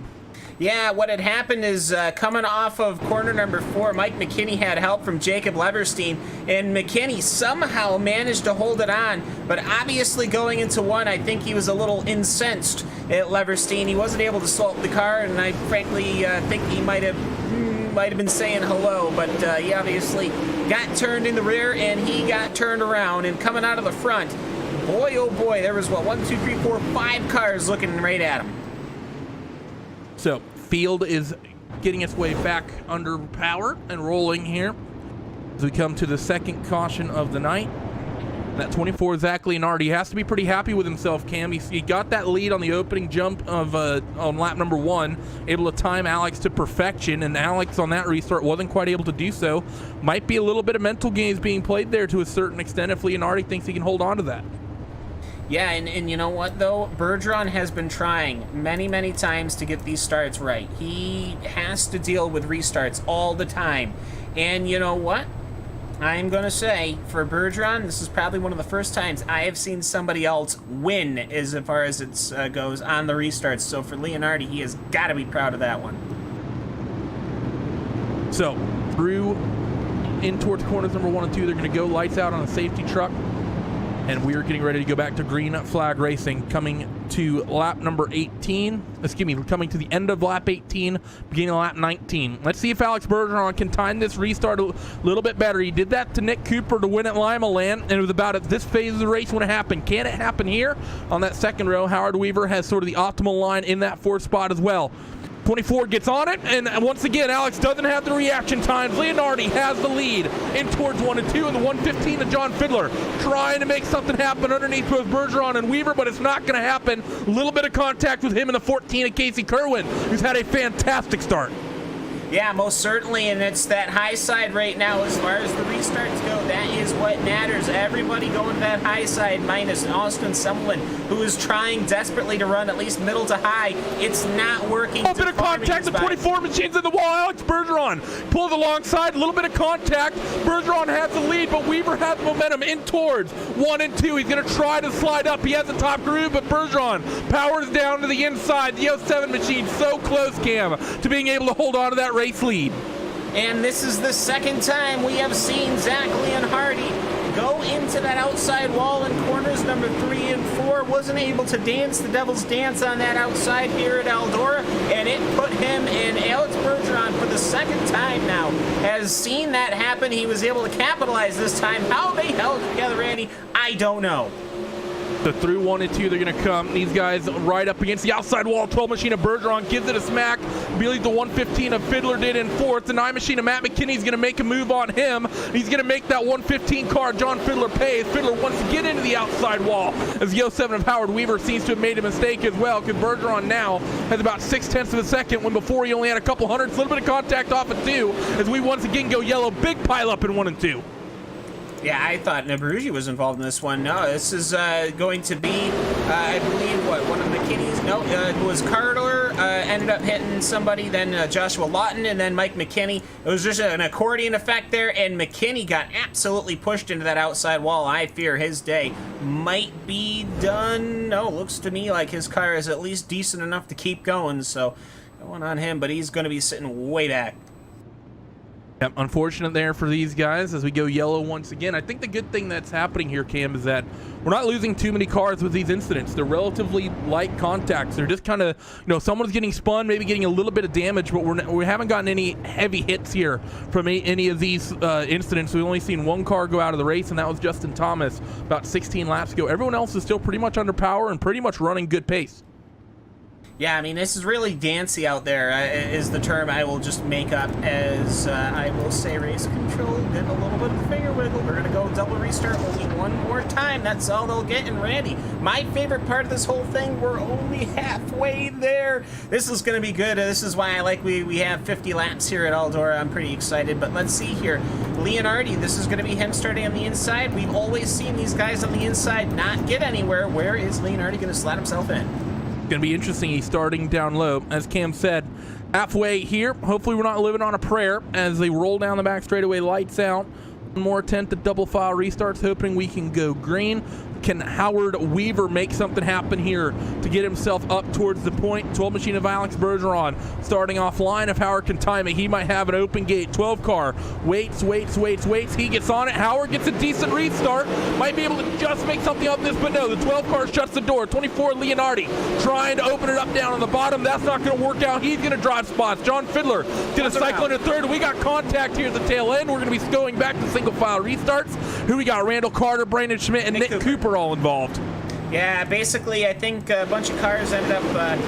Yeah, what had happened is coming off of corner number 4, Mike McKinney had help from Jacob Leverstein, and McKinney somehow managed to hold it on, but obviously going into 1, I think he was a little incensed at Leverstein. He wasn't able to slow up the car, and I frankly think he might have been saying hello, but he obviously got turned in the rear, and he got turned around, and coming out of the front, boy, oh boy, there was, 1, 2, 3, 4, 5 cars looking right at him. So, field is getting its way back under power and rolling here as we come to the second caution of the night. That 24 Zach Leonardi has to be pretty happy with himself, Cam. He got that lead on the opening jump of on lap number 1, able to time Alex to perfection, and Alex on that restart wasn't quite able to do so. Might be a little bit of mental games being played there to a certain extent if Leonardi thinks he can hold on to that. Yeah, and you know what, though? Bergeron has been trying many, many times to get these starts right. He has to deal with restarts all the time. And you know what? I'm going to say, for Bergeron, this is probably one of the first times I have seen somebody else win as far as it goes on the restarts. So for Leonardi, he has got to be proud of that one. So, through in towards corners number 1 and 2, they're going to go lights out on a safety truck. And we are getting ready to go back to green flag racing, coming to lap number 18. Excuse me, we're coming to the end of lap 18, beginning of lap 19. Let's see if Alex Bergeron can time this restart a little bit better. He did that to Nick Cooper to win at Lima Land, and it was about at this phase of the race when it happened. Can it happen here? On that second row, Howard Weaver has sort of the optimal line in that 4th spot as well. 24 gets on it, and once again, Alex doesn't have the reaction times. Leonardi has the lead in towards 1 and 2, and the 115 to John Fiddler, trying to make something happen underneath both Bergeron and Weaver, but it's not going to happen. A little bit of contact with him in the 14 of Casey Kerwin, who's had a fantastic start. Yeah, most certainly, and it's that high side right now as far as the restarts go. That is what matters. Everybody going to that high side minus Austin Sumlin, who is trying desperately to run at least middle to high. It's not working. A bit of contact. The 24 machine's in the wall. Alex Bergeron pulls alongside. A little bit of contact. Bergeron has the lead, but Weaver has momentum in towards 1 and 2. He's going to try to slide up. He has the top groove, but Bergeron powers down to the inside. The 07 machine so close, Cam, to being able to hold on to that race lead. And this is the second time we have seen Zach Leonhardi go into that outside wall in corners number 3 and 4. Wasn't able to dance the devil's dance on that outside here at Eldora, and it put him in. Alex Bergeron for the second time now has seen that happen. He was able to capitalize this time. How they held together, Andy, I don't know. So through 1 and 2, they're going to come. These guys right up against the outside wall. 12 machine of Bergeron gives it a smack. Believes the 115 of Fiddler did in 4th. The 9 machine of Matt McKinney's going to make a move on him. He's going to make that 115 car John Fiddler pay. Fiddler wants to get into the outside wall as the 07 of Howard Weaver seems to have made a mistake as well, because Bergeron now has about 0.6 of a second when before he only had a couple hundredths. A little bit of contact off at 2 as we once again go yellow. Big pile up in 1 and 2. Yeah, I thought Nabaruji was involved in this one. No, this is going to be, I believe, one of McKinney's? No, it was Carter ended up hitting somebody, then Joshua Lawton, and then Mike McKinney. It was just an accordion effect there, and McKinney got absolutely pushed into that outside wall. I fear his day might be done. No, looks to me like his car is at least decent enough to keep going, so going on him, but he's going to be sitting way back. Yep, unfortunate there for these guys as we go yellow once again. I think the good thing that's happening here, Cam, is that we're not losing too many cars with these incidents. They're relatively light contacts. They're just kind of, someone's getting spun, maybe getting a little bit of damage, but we haven't gotten any heavy hits here from any of these incidents. We've only seen one car go out of the race, and that was Justin Thomas about 16 laps ago. Everyone else is still pretty much under power and pretty much running good pace. Yeah, I mean, this is really dancy out there, is the term I will just make up as I will say race control, get a little bit of the finger wiggle. We're going to go double restart only one more time. That's all they'll get. And Randy, my favorite part of this whole thing, we're only halfway there. This is going to be good. This is why I like we have 50 laps here at Eldora. I'm pretty excited. But let's see here. Leonardi, this is going to be him starting on the inside. We've always seen these guys on the inside not get anywhere. Where is Leonardi going to slot himself in? Going to be interesting. He's starting down low, as Cam said, halfway here. Hopefully we're not living on a prayer as they roll down the back straightaway, lights out. One more attempt at double file restarts, hoping we can go green. Can Howard Weaver make something happen here to get himself up towards the point? 12 machine of Alex Bergeron starting offline. If Howard can time it, he might have an open gate. 12 car waits. He gets on it. Howard gets a decent restart. Might be able to just make something of this, but no. The 12 car shuts the door. 24 Leonardi trying to open it up down on the bottom. That's not going to work out. He's going to drive spots. John Fiddler going to cycle into third. We got contact here at the tail end. We're going to be going back to single file restarts. Who we got? Randall Carter, Brandon Schmidt, and Nick Cooper all involved. Yeah, basically, I think a bunch of cars ended up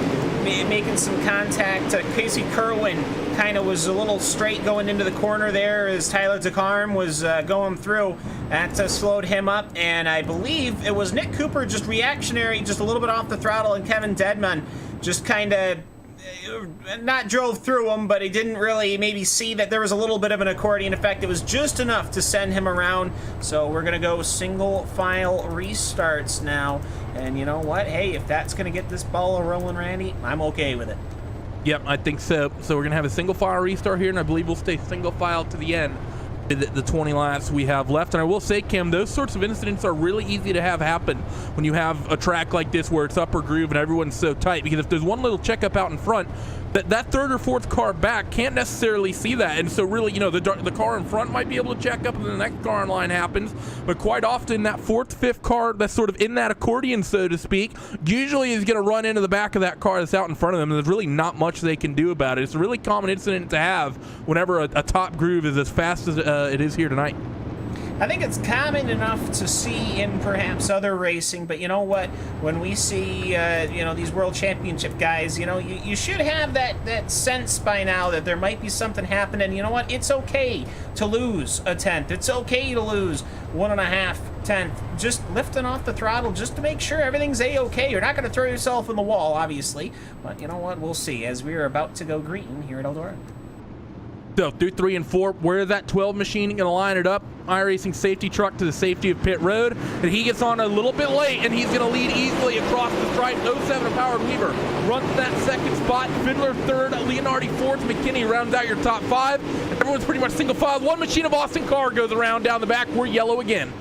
making some contact. Casey Kerwin kind of was a little straight going into the corner there as Tyler DeCarm was going through. That slowed him up, and I believe it was Nick Cooper just reactionary, just a little bit off the throttle, and Kevin Dedman just kind of not drove through him, but he didn't really maybe see that there was a little bit of an accordion effect. It was just enough to send him around. So we're going to go single file restarts now. And you know what? Hey, if that's going to get this ball rolling, Randy, I'm okay with it. Yep, I think so. So we're going to have a single file restart here, and I believe we'll stay single file to the end. The 20 laps we have left. And I will say, Cam, those sorts of incidents are really easy to have happen when you have a track like this where it's upper groove and everyone's so tight, because if there's one little checkup out in front, that third or fourth car back can't necessarily see that. And so really, the car in front might be able to check up and the next car in line happens, but quite often that fourth, fifth car that's sort of in that accordion, so to speak, usually is going to run into the back of that car that's out in front of them, and there's really not much they can do about it. It's a really common incident to have whenever a top groove is as fast as it is here tonight. I think it's common enough to see in perhaps other racing, but you know what? When we see, these World Championship guys, you should have that sense by now that there might be something happening. You know what? It's okay to lose a tenth. It's okay to lose 1.5 tenths. Just lifting off the throttle just to make sure everything's A-okay. You're not going to throw yourself in the wall, obviously, but you know what? We'll see as we're about to go green here at Eldora. So through 3 and 4, where is that 12 machine going to line it up? iRacing safety truck to the safety of pit road, and he gets on a little bit late, and he's going to lead easily across the stripe. 07 of Howard Weaver runs that second spot. Fiddler third, Leonardi fourth, McKinney rounds out your top 5. Everyone's pretty much single file. One machine of Austin Carr goes around down the back. We're yellow again.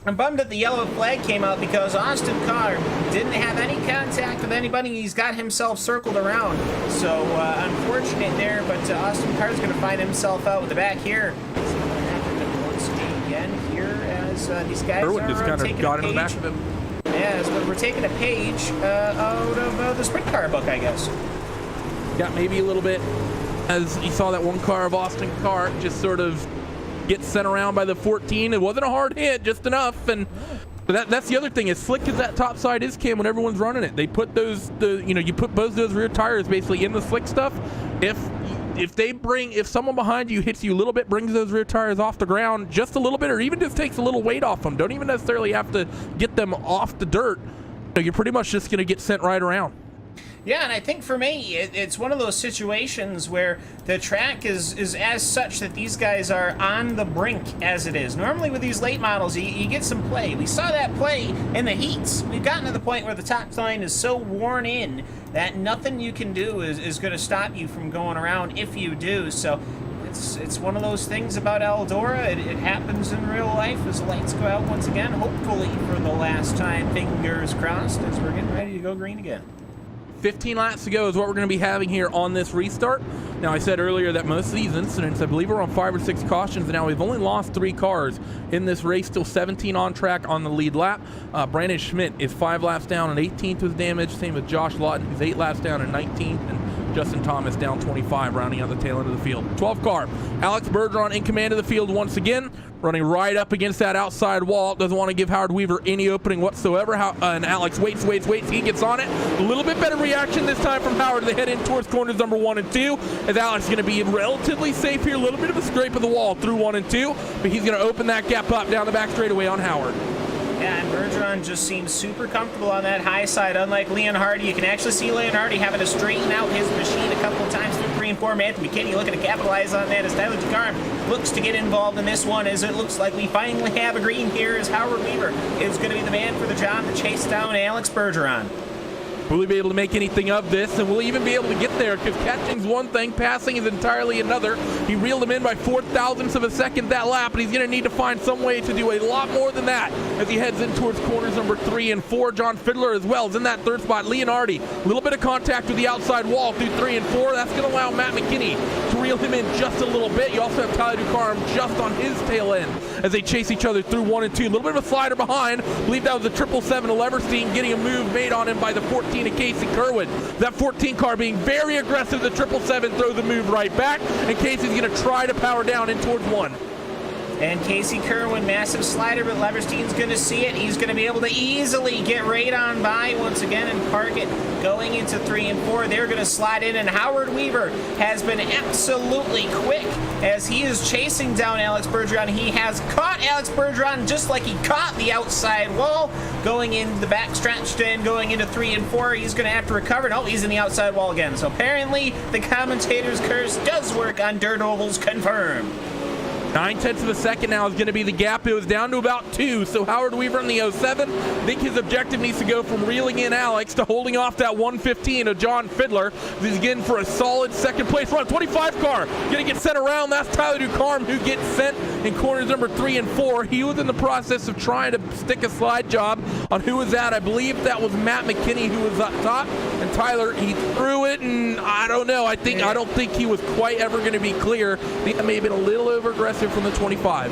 I'm bummed that the yellow flag came out because Austin Carr didn't have any contact with anybody. He's got himself circled around. So unfortunate there, but Austin Carr's going to find himself out with the back here. See what happened once again here as these guys Irwin are just kind of got in the back of him. Yeah, so we're taking a page out of the sprint car book, I guess. Yeah, maybe a little bit. As you saw that one car of Austin Carr just sort of get sent around by the 14. It wasn't a hard hit, just enough. And that's the other thing. As slick as that top side is, Cam, when everyone's running it, they put you put both those rear tires basically in the slick stuff. If someone behind you hits you a little bit, brings those rear tires off the ground just a little bit, or even just takes a little weight off them, don't even necessarily have to get them off the dirt. You're pretty much just going to get sent right around. Yeah, and I think for me, it's one of those situations where the track is as such that these guys are on the brink as it is. Normally with these late models, you get some play. We saw that play in the heats. We've gotten to the point where the top line is so worn in that nothing you can do is going to stop you from going around if you do. So it's one of those things about Eldora. It happens in real life as the lights go out once again, hopefully for the last time, fingers crossed, as we're getting ready to go green again. 15 laps to go is what we're going to be having here on this restart. Now, I said earlier that most of these incidents, I believe, are on 5 or 6 cautions. And now we've only lost 3 cars in this race, still 17 on track on the lead lap. Brandon Schmidt is 5 laps down and 18th was damaged. Same with Josh Lawton, who's 8 laps down and 19th. And Justin Thomas down 25, rounding out the tail end of the field. 12 car, Alex Bergeron in command of the field once again, running right up against that outside wall. Doesn't want to give Howard Weaver any opening whatsoever. And Alex waits. He gets on it. A little bit better reaction this time from Howard. They head in towards corners number 1 and 2. As Alex is going to be relatively safe here. A little bit of a scrape of the wall through 1 and 2. But he's going to open that gap up down the back straightaway on Howard. Yeah, and Bergeron just seems super comfortable on that high side. Unlike Leonhardi, you can actually see Leonhardi having to straighten out his machine a couple of times through 3 and 4. Anthony McKinney looking to capitalize on that as Tyler DeCarm looks to get involved in this one, as it looks like we finally have a green here as Howard Weaver is going to be the man for the job to chase down Alex Bergeron. Will he be able to make anything of this? And will he even be able to get there? Because catching's one thing, passing is entirely another. He reeled him in by 4,000ths of a second that lap, and he's going to need to find some way to do a lot more than that as he heads in towards corners number 3 and 4. John Fiddler as well is in that 3rd spot. Leonardi, a little bit of contact with the outside wall through 3 and 4. That's going to allow Matt McKinney to reel him in just a little bit. You also have Tyler DeCarm just on his tail end as they chase each other through 1 and 2. A little bit of a slider behind. I believe that was the 777 of Leverstein getting a move made on him by the 14 of Casey Kerwin. That 14 car being very aggressive. The 777 throws the move right back, and Casey's going to try to power down in towards 1. And Casey Kerwin, massive slider, but Leverstein's going to see it. He's going to be able to easily get right on by once again and park it going into 3 and 4. They're going to slide in, and Howard Weaver has been absolutely quick as he is chasing down Alex Bergeron. He has caught Alex Bergeron just like he caught the outside wall going into the backstretch and going into 3 and 4. He's going to have to recover. No, he's in the outside wall again. So apparently the commentator's curse does work on dirt ovals, confirmed. 9/10 of a second now is going to be the gap. It was down to about 2, so Howard Weaver in the 07. I think his objective needs to go from reeling in Alex to holding off that 115 of John Fiddler. He's getting for a solid second place run. 25 car going to get sent around. That's Tyler DeCarm who gets sent in corners number 3 and 4. He was in the process of trying to stick a slide job on who was that. I believe that was Matt McKinney who was up top, and Tyler, he threw it, and I don't know. I don't think he was quite ever going to be clear. I think that may have been a little over aggressive from the 25.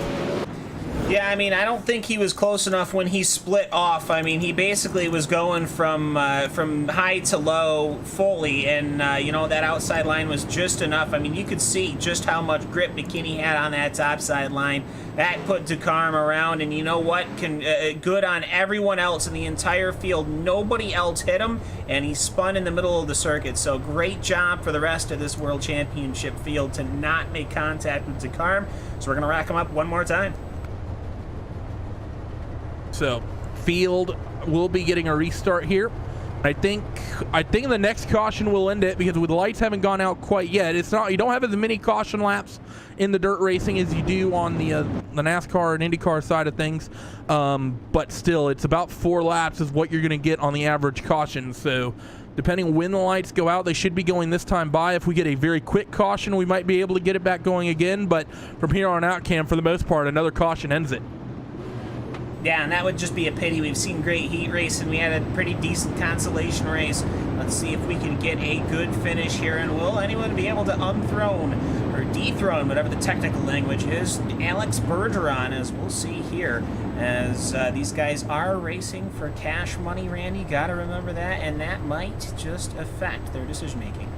Yeah, I mean, I don't think he was close enough when he split off. I mean, he basically was going from high to low fully, and, you know, that outside line was just enough. I mean, you could see just how much grip McKinney had on that topside line. That put DeCarm around, and you know what? Good on everyone else in the entire field. Nobody else hit him, and he spun in the middle of the circuit. So great job for the rest of this World Championship field to not make contact with DeCarm. So we're going to rack him up one more time. So field will be getting a restart here. I think the next caution will end it because the lights haven't gone out quite yet. It's not, you don't have as many caution laps in the dirt racing as you do on the NASCAR and IndyCar side of things, but still, it's about 4 laps is what you're going to get on the average caution. So depending when the lights go out, they should be going this time by. If we get a very quick caution, we might be able to get it back going again, but from here on out, Cam, for the most part, another caution ends it. Yeah, and that would just be a pity. We've seen great heat racing. We had a pretty decent consolation race. Let's see if we can get a good finish here, and will anyone be able to unthrone or dethrone, whatever the technical language is, Alex Bergeron, as we'll see here, as these guys are racing for cash money, Randy. Got to remember that, and that might just affect their decision-making.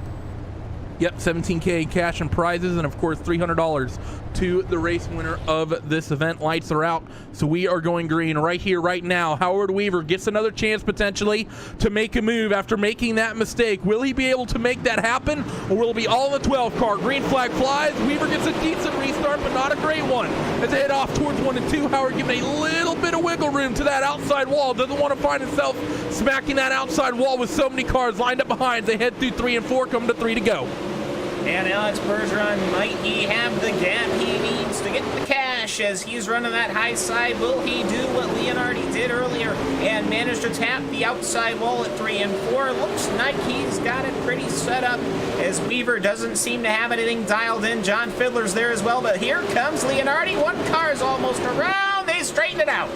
Yep, $17K cash and prizes, and of course $300 to the race winner of this event. Lights are out, so we are going green right here, right now. Howard Weaver gets another chance potentially to make a move after making that mistake. Will he be able to make that happen, or will it be all in the 12 car? Green flag flies. Weaver gets a decent restart, but not a great one. As they head off towards 1 and 2, Howard giving a little bit of wiggle room to that outside wall. Doesn't want to find himself smacking that outside wall with so many cars lined up behind. They head through 3 and 4, come to 3 to go. And Alex Bergeron, might he have the gap he needs to get the cash as he's running that high side? Will he do what Leonardi did earlier and manage to tap the outside wall at 3 and 4? Looks like he's got it pretty set up as Weaver doesn't seem to have anything dialed in. John Fiddler's there as well, but here comes Leonardi. One car's almost around. They straighten it out.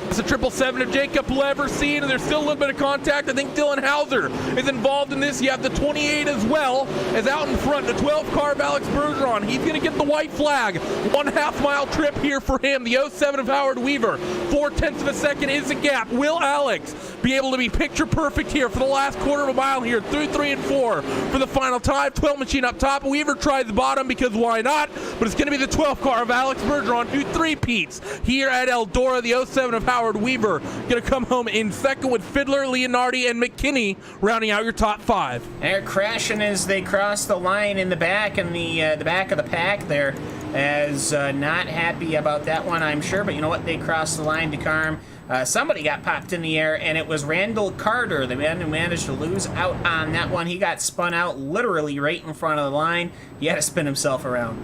It's a 777 of Jacob Leverstein, and there's still a little bit of contact. I think Dylan Hauser is involved in this. You have the 28 as well as out in front, the 12 car of Alex Bergeron. He's going to get the white flag. 1/2 mile trip here for him. The 07 of Howard Weaver. 0.4 of a second is the gap. Will Alex be able to be picture perfect here for the last quarter of a mile here through 3 and 4 for the final time? 12 machine up top. Weaver tries the bottom because why not? But it's going to be the 12 car of Alex Bergeron who 3-peats here at Eldora. The 07 of Howard Weaver going to come home in second with Fiddler, Leonardi, and McKinney rounding out your top 5. They're crashing as they cross the line in the back, and the back of the pack there, as not happy about that one, I'm sure. But you know what? They crossed the line. DeCarm, somebody got popped in the air, and it was Randall Carter, the man who managed to lose out on that one. He got spun out literally right in front of the line. He had to spin himself around.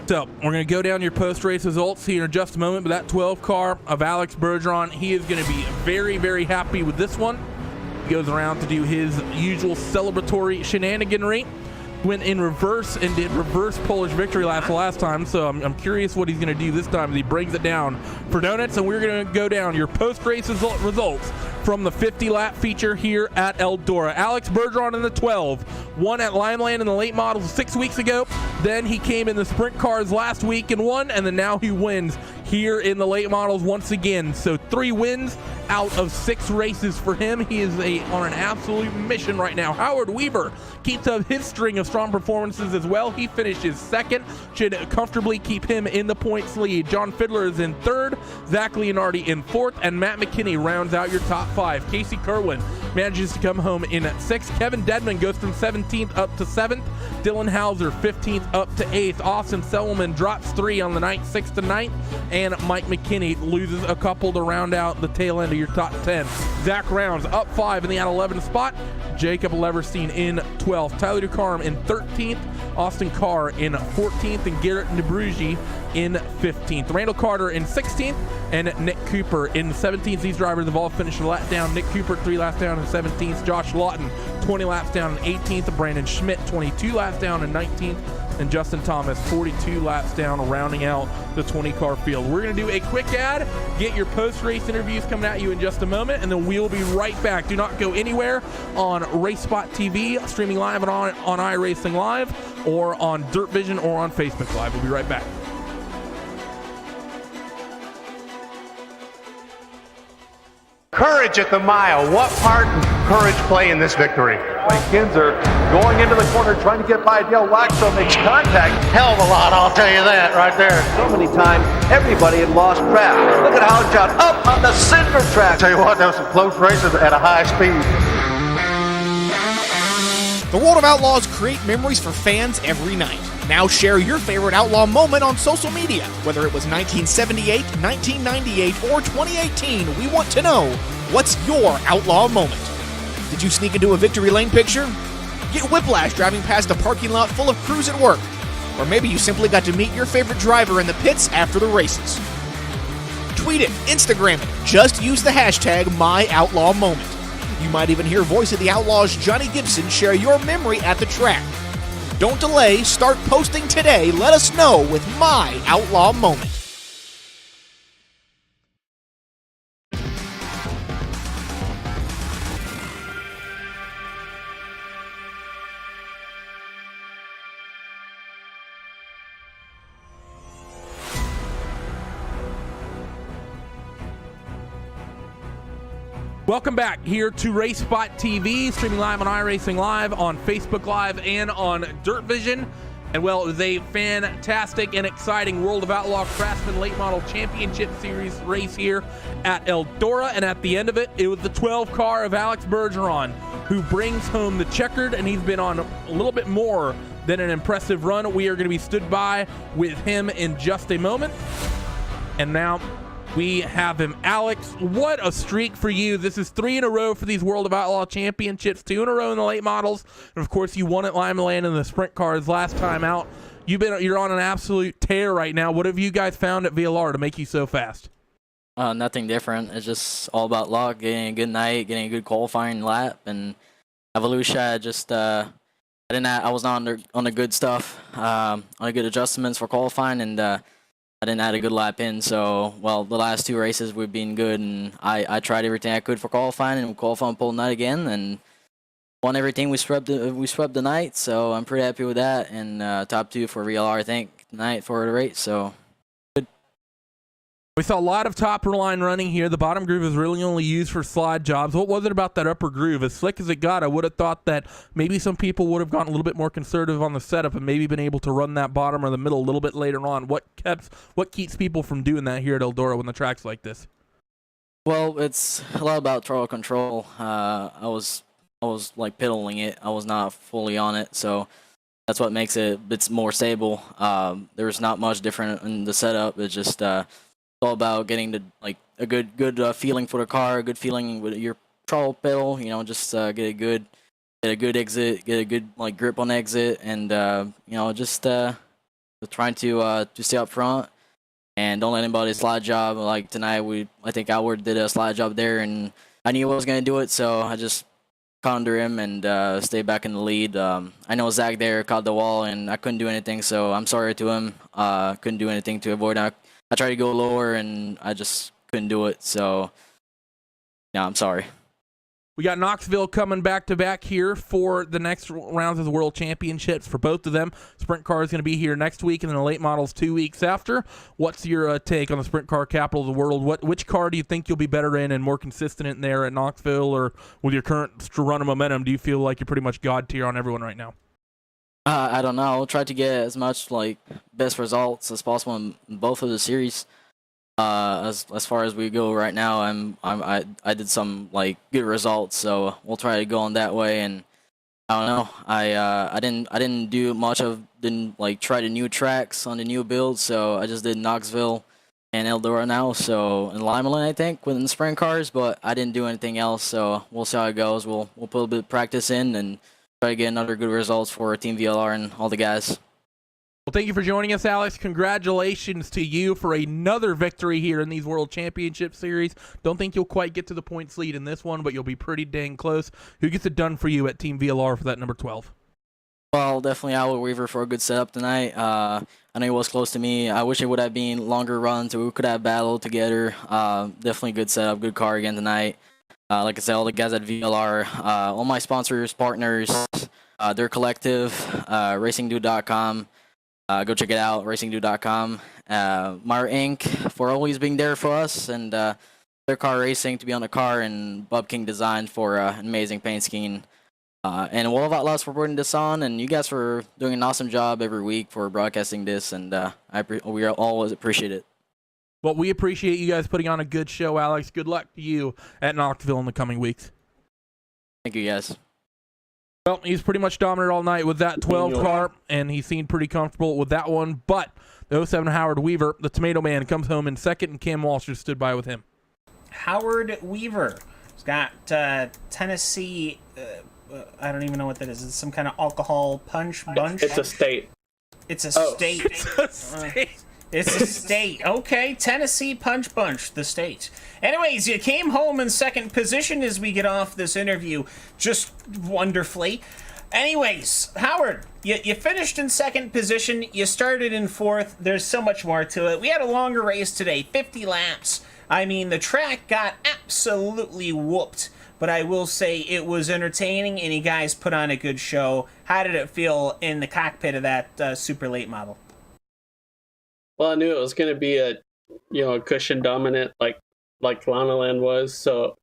So we're going to go down your post-race results here in just a moment, but that 12 car of Alex Bergeron, he is going to be very, very happy with this one. He goes around to do his usual celebratory shenaniganry. Went in reverse and did reverse Polish victory laps the last time, so I'm curious what he's going to do this time as he brings it down for donuts. And we're going to go down your post-race results from the 50-lap feature here at Eldora. Alex Bergeron in the 12 won at Limeland in the late models 6 weeks ago. Then he came in the sprint cars last week and won, and then now he wins here in the late models once again. So 3 wins out of 6 races for him. He is on an absolute mission right now. Howard Weaver keeps up his string of strong performances as well. He finishes second, should comfortably keep him in the points lead. John Fiddler is in third, Zach Leonardi in fourth, and Matt McKinney rounds out your top 5. Casey Kerwin manages to come home in 6th. Kevin Dedman goes from 17th up to 7th. Dylan Hauser 15th up to 8th. Austin Selman drops 3 on the 9th, 6th to 9th, and Mike McKinney loses a couple to round out the tail end of your top 10. Zach Rounds up 5 in the at 11 spot. Jacob Leverstein in 12th. Tyler DeCarm in 13th. Austin Carr in 14th. And Garrett DeBrugy in 15th. Randall Carter in 16th. And Nick Cooper in 17th. These drivers have all finished a lap down. Nick Cooper 3 laps down in 17th. Josh Lawton 20 laps down in 18th. Brandon Schmidt 22 laps down in 19th. And Justin Thomas 42 laps down, rounding out the 20-car field. We're going to do a quick ad, get your post-race interviews coming at you in just a moment, and then we'll be right back. Do not go anywhere on RaceSpotTV, streaming live on iRacing Live, or on Dirt Vision, or on Facebook Live. We'll be right back. Courage at the mile. What part did courage play in this victory? Kinzer going into the corner, trying to get by Dale Waxaw, makes contact. Hell of a lot, I'll tell you that right there. So many times, everybody had lost track. Look at how it got up on the center track. I'll tell you what, that was some close races at a high speed. The World of Outlaws create memories for fans every night. Now share your favorite Outlaw moment on social media. Whether it was 1978, 1998, or 2018, we want to know, what's your Outlaw moment? Did you sneak into a victory lane picture? Get whiplash driving past a parking lot full of crews at work? Or maybe you simply got to meet your favorite driver in the pits after the races. Tweet it, Instagram it, just use the hashtag #MyOutlawMoment. You might even hear Voice of the Outlaws Johnny Gibson share your memory at the track. Don't delay, start posting today. Let us know with My Outlaw Moment. Welcome back here to RaceSpotTV, streaming live on iRacing Live, on Facebook Live, and on Dirt Vision. And well, it was a fantastic and exciting World of Outlaws Craftsman Late Model Championship Series race here at Eldora. And at the end of it, it was the 12 car of Alex Bergeron, who brings home the checkered, and he's been on a little bit more than an impressive run. We are going to be stood by with him in just a moment. And now we have him. Alex, what a streak for you. This is 3 in a row for these World of Outlaw Championships, 2 in a row in the late models, and of course you won at Lima Land in the sprint cars last time out. You're on an absolute tear right now. What have you guys found at VLR to make you so fast? Nothing different. It's just all about luck, getting a good night, getting a good qualifying lap, and at Volusia, just I was not on the good stuff, on the good adjustments for qualifying, and I didn't have a good lap in, so, well, the last 2 races we've been good, and I tried everything I could for qualifying, and qualifying pulled night again, and won everything. We swept the night, so I'm pretty happy with that, and top 2 for VLR, I think, tonight for the race, so good. We saw a lot of top line running here. The bottom groove is really only used for slide jobs. What was it about that upper groove? As slick as it got, I would have thought that maybe some people would have gotten a little bit more conservative on the setup and maybe been able to run that bottom or the middle a little bit later on. What keeps people from doing that here at Eldora when the track's like this? Well, it's a lot about throttle control. I was like piddling it. I was not fully on it, so that's what makes it more stable. There's not much different in the setup. It's just all about getting a good feeling for the car, a good feeling with your throttle pedal. You know, just get a good exit, get a good grip on exit, and just trying to stay up front and don't let anybody slide job. Like tonight, I think Outward did a slide job there, and I knew I was gonna do it, so I just caught under him and stayed back in the lead. I know Zach there caught the wall, and I couldn't do anything, so I'm sorry to him. Couldn't do anything to avoid that. I tried to go lower, and I just couldn't do it, so yeah, I'm sorry. We got Knoxville coming back-to-back here for the next rounds of the World Championships for both of them. Sprint car is going to be here next week, and then the late models 2 weeks after. What's your take on the sprint car capital of the world? Which car do you think you'll be better in and more consistent in there at Knoxville, or with your current run of momentum, do you feel like you're pretty much God tier on everyone right now? I don't know. I'll try to get as much best results as possible in both of the series. As far as we go right now, I did some good results, so we'll try to go on that way. And I don't know. I didn't do much of try the new tracks on the new build, so I just did Knoxville and Eldora now. So in Lima Land, I think, within the sprint cars, but I didn't do anything else. So we'll see how it goes. We'll put a bit of practice in and try to get another good results for Team VLR and all the guys. Well, thank you for joining us, Alex. Congratulations to you for another victory here in these World Championship Series. Don't think you'll quite get to the points lead in this one, but you'll be pretty dang close. Who gets it done for you at Team VLR for that number 12? Well, definitely Outlaw Weaver for a good setup tonight. I know he was close to me. I wish it would have been longer runs so we could have battled together. Definitely good setup, good car again tonight. Like I said, all the guys at VLR, all my sponsors, partners, their collective, racingdude.com. Go check it out, racingdude.com. Meyer Inc. for always being there for us, and car racing to be on the car, and Bob King Design for an amazing paint scheme. And World of Outlaws for putting this on, and you guys for doing an awesome job every week for broadcasting this, and we always appreciate it. Well, we appreciate you guys putting on a good show, Alex. Good luck to you at Knoxville in the coming weeks. Thank you, guys. Well, he's pretty much dominant all night with that 12 car, and he seemed pretty comfortable with that one. But the 07 Howard Weaver, the Tomato Man, comes home in second, and Cam Walsh just stood by with him. Howard Weaver has got Tennessee. I don't even know what that is. It's some kind of alcohol punch bunch. It's a state. It's a state. It's a state. It's a state. Okay, Tennessee Punch Bunch, the state. Anyways, you came home in second position as we get off this interview just wonderfully. Anyways, Howard, you finished in second position. You started in fourth. There's so much more to it. We had a longer race today, 50 laps. I mean, the track got absolutely whooped. But I will say it was entertaining, and you guys put on a good show. How did it feel in the cockpit of that super late model? Well, I knew it was going to be a cushion dominant like Lana Land was. So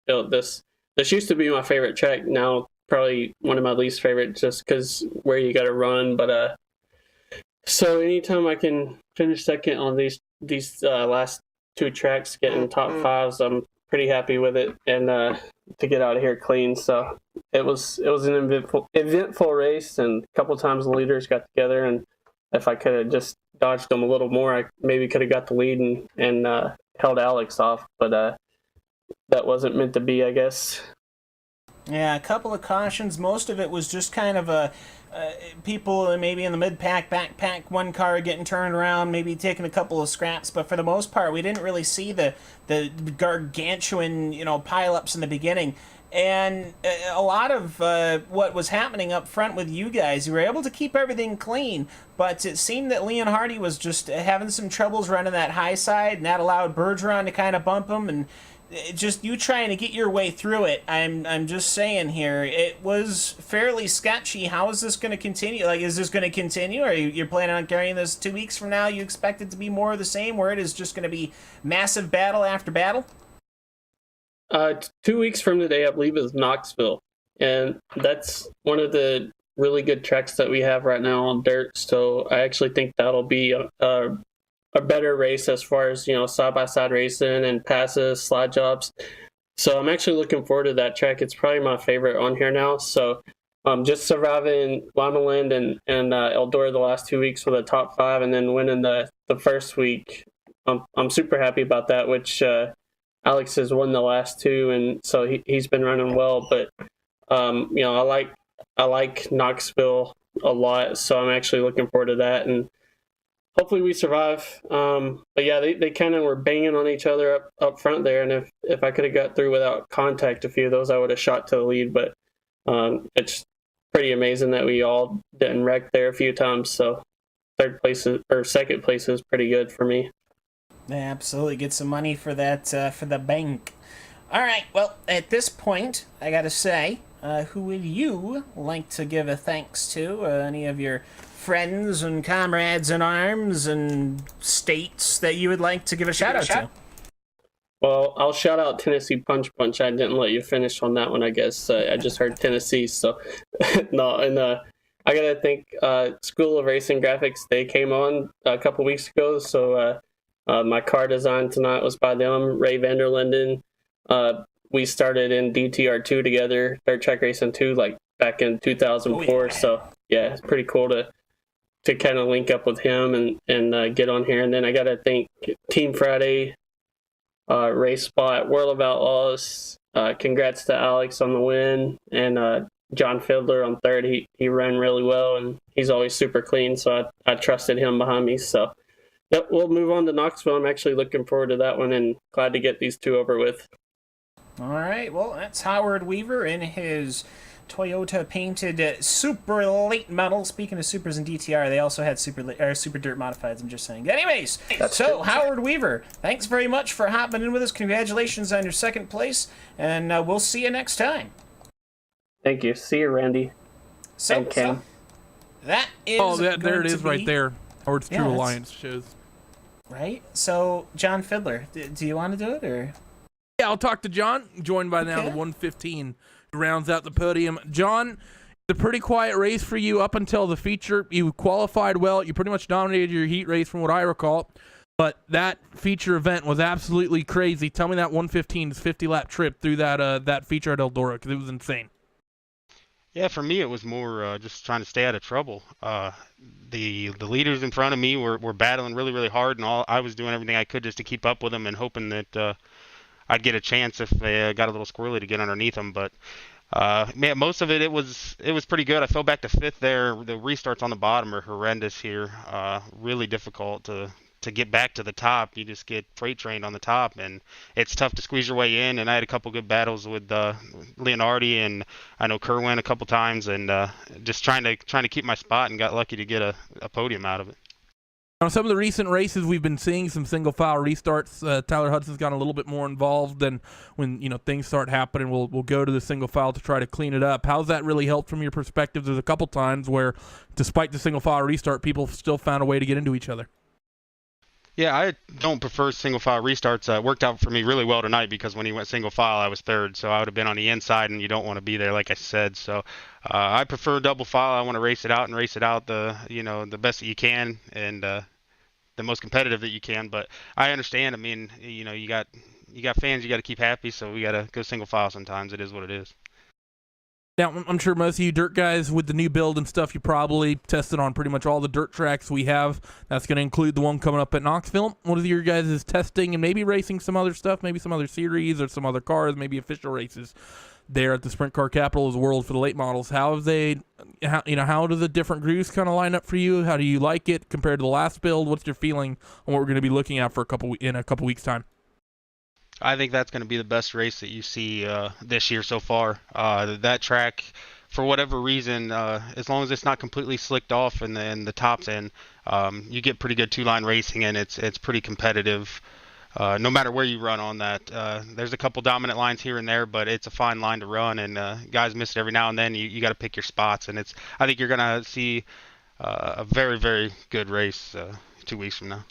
this used to be my favorite track. Now probably one of my least favorite, just because where you got to run. But so anytime I can finish second on these last two tracks, getting top fives, I'm pretty happy with it, and to get out of here clean. So it was an eventful race, and a couple times the leaders got together, and if I could have just dodged them a little more, I maybe could have got the lead and held Alex off, but that wasn't meant to be, I guess. Yeah, a couple of cautions. Most of it was just kind of people maybe in the mid-pack, back-pack, one car getting turned around, maybe taking a couple of scraps, but for the most part, we didn't really see the gargantuan, pile-ups in the beginning. And a lot of what was happening up front with you guys, you were able to keep everything clean, but it seemed that Leon Hardy was just having some troubles running that high side, and that allowed Bergeron to kind of bump him, and just you trying to get your way through it. I'm just saying here, it was fairly sketchy. How is this going to continue? Like, is this going to continue? Or you're planning on carrying this 2 weeks from now? You expect it to be more of the same, where it is just going to be massive battle after battle? 2 weeks from today, I believe, is Knoxville, and that's one of the really good tracks that we have right now on dirt. So I actually think that'll be a better race as far as side-by-side racing and passes, slide jobs. So I'm actually looking forward to that track. It's probably my favorite on here now. So just surviving Lima Land and Eldora the last 2 weeks with a top five, and then winning the first week, I'm super happy about that. Which Alex has won the last two, and so he's been running well. But I like Knoxville a lot, so I'm actually looking forward to that, and hopefully we survive. But yeah, they kind of were banging on each other up front there, and if I could have got through without contact a few of those, I would have shot to the lead. But it's pretty amazing that we all didn't wreck there a few times. So second place is pretty good for me. Yeah, absolutely. Get some money for that, for the bank. All right, well, at this point, I got to say, who would you like to give a thanks to? Any of your friends and comrades in arms and states that you would like to give a shout-out to? Well, I'll shout out Tennessee Punch Bunch. I didn't let you finish on that one, I guess. I just heard Tennessee, so no. And I got to thank School of Racing Graphics. They came on a couple weeks ago, so my car design tonight was by them, Ray Vanderlinden. We started in DTR2 together, Dirt Track Racing 2, like back in 2004. Oh, yeah. So yeah, it's pretty cool to kind of link up with him and get on here. And then I got to thank Team Friday, Race Spot, World of Outlaws. Congrats to Alex on the win, and John Fiddler on third. He ran really well, and he's always super clean, so I trusted him behind me. So yep, we'll move on to Knoxville. I'm actually looking forward to that one, and glad to get these two over with. All right, well, that's Howard Weaver in his Toyota painted super late model. Speaking of supers and DTR, they also had super dirt modifieds, I'm just saying. Anyways, so Howard Weaver, thanks very much for hopping in with us. Congratulations on your second place, and we'll see you next time. Thank you. See you, Randy. So, and Cam. That is there it is right there. Or it's True Alliance shows. Right? So, John Fiddler, do you want to do it, or? Yeah, I'll talk to John, joined by now the 115, who rounds out the podium. John, it's a pretty quiet race for you up until the feature. You qualified well. You pretty much dominated your heat race from what I recall. But that feature event was absolutely crazy. Tell me that 115's 50-lap trip through that feature at Eldora, because it was insane. Yeah, for me it was more just trying to stay out of trouble. The leaders in front of me were battling really, really hard, and I was doing everything I could just to keep up with them and hoping that I'd get a chance if they got a little squirrely to get underneath them. But man, most of it was pretty good. I fell back to 5th there. The restarts on the bottom are horrendous here. Really difficult to get back to the top. You just get freight trained on the top, and it's tough to squeeze your way in. And I had a couple good battles with Leonardi, and I know Kerwin a couple times, and just trying to keep my spot, and got lucky to get a podium out of it. On some of the recent races, we've been seeing some single file restarts. Tyler Hudson's gotten a little bit more involved, and when things start happening, we'll go to the single file to try to clean it up. How's that really helped from your perspective? There's a couple times where, despite the single file restart, people still found a way to get into each other. Yeah, I don't prefer single file restarts. It worked out for me really well tonight, because when he went single file, I was 3rd, so I would have been on the inside, and you don't want to be there, like I said. So I prefer double file. I want to race it out the best that you can, and the most competitive that you can. But I understand. I mean, you got fans you got to keep happy, so we got to go single file sometimes. It is what it is. Now, I'm sure most of you dirt guys with the new build and stuff, you probably tested on pretty much all the dirt tracks we have. That's going to include the one coming up at Knoxville. What are your guys' testing and maybe racing some other stuff, maybe some other series or some other cars, maybe official races there at the Sprint Car Capital of the world for the late models? How do the different grooves kind of line up for you? How do you like it compared to the last build? What's your feeling on what we're going to be looking at for in a couple weeks' time? I think that's going to be the best race that you see this year so far. That track, for whatever reason, as long as it's not completely slicked off and the top's in, you get pretty good two-line racing, and it's pretty competitive. No matter where you run on that. There's a couple dominant lines here and there, but it's a fine line to run, and guys miss it every now and then. You got to pick your spots, and I think you're going to see a very, very good race 2 weeks from now.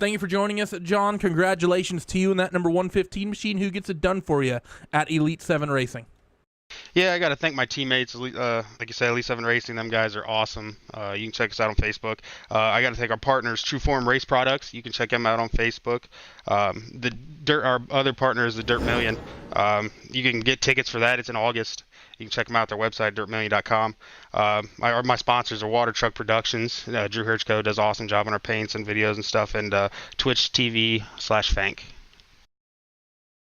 Thank you for joining us, John. Congratulations to you and that number 115 machine. Who gets it done for you at Elite 7 Racing? Yeah, I got to thank my teammates. Like you said, Elite 7 Racing, them guys are awesome. You can check us out on Facebook. I got to thank our partners, Trueform Race Products. You can check them out on Facebook. Our other partner is the Dirt Million. You can get tickets for that. It's in August. You can check them out at their website, dirtmillion.com. My sponsors are Water Truck Productions. Drew Hirschko does an awesome job on our paints and videos and stuff, and Twitch TV/Fank.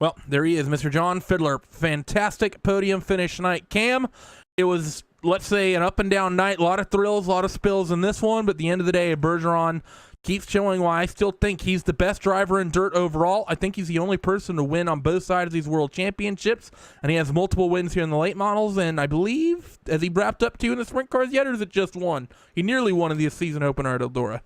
Well, there he is, Mr. John Fiddler. Fantastic podium finish tonight. Cam, it was, let's say, an up and down night. A lot of thrills, a lot of spills in this one, but at the end of the day, Bergeron keeps showing why I still think he's the best driver in dirt overall. I think he's the only person to win on both sides of these world championships, and he has multiple wins here in the late models, and I believe, has he wrapped up 2 in the sprint cars yet, or is it just 1? He nearly won in the season opener at Eldora.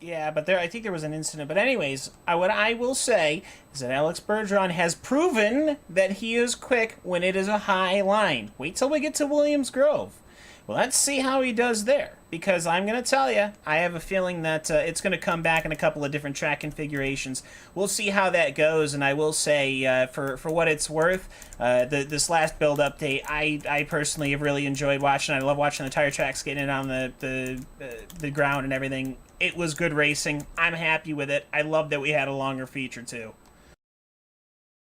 Yeah, but I think there was an incident. But anyways, what I will say is that Alex Bergeron has proven that he is quick when it is a high line. Wait till we get to Williams Grove. Well, let's see how he does there, because I'm going to tell you, I have a feeling that it's going to come back in a couple of different track configurations. We'll see how that goes, and I will say, for what it's worth, this last build update, I personally have really enjoyed watching. I love watching the tire tracks getting it on the ground and everything. It was good racing. I'm happy with it. I love that we had a longer feature, too.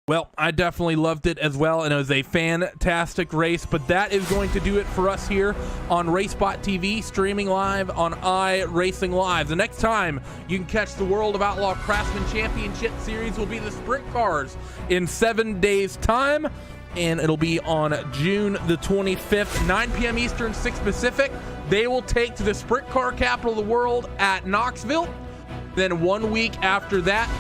Well, I definitely loved it as well, and it was a fantastic race. But that is going to do it for us here on RaceSpotTV, streaming live on iRacing Live. The next time you can catch the World of Outlaw Craftsman Championship Series will be the Sprint Cars in 7 days' time, and it'll be on June the 25th, 9 p.m. Eastern, 6 Pacific. They will take to the Sprint Car Capital of the world at Knoxville. Then 1 week after that,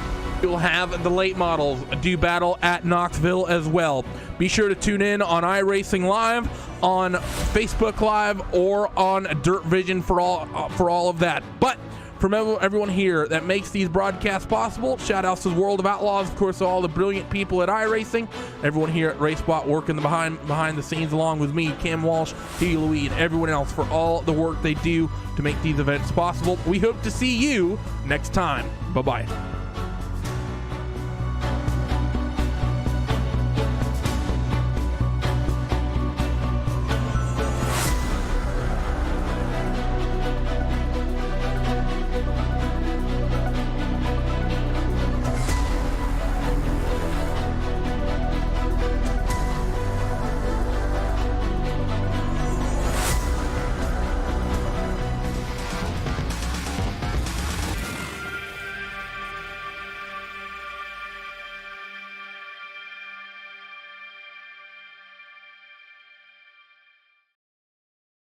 you'll have the late models do battle at Knoxville as well. Be sure to tune in on iRacing Live, on Facebook Live, or on Dirt Vision for all of that. But from everyone here that makes these broadcasts possible, shout outs to the World of Outlaws, of course, all the brilliant people at iRacing, everyone here at RaceSpot working behind the scenes along with me, Cam Walsh, Hugh Louie, and everyone else for all the work they do to make these events possible. We hope to see you next time. Bye-bye.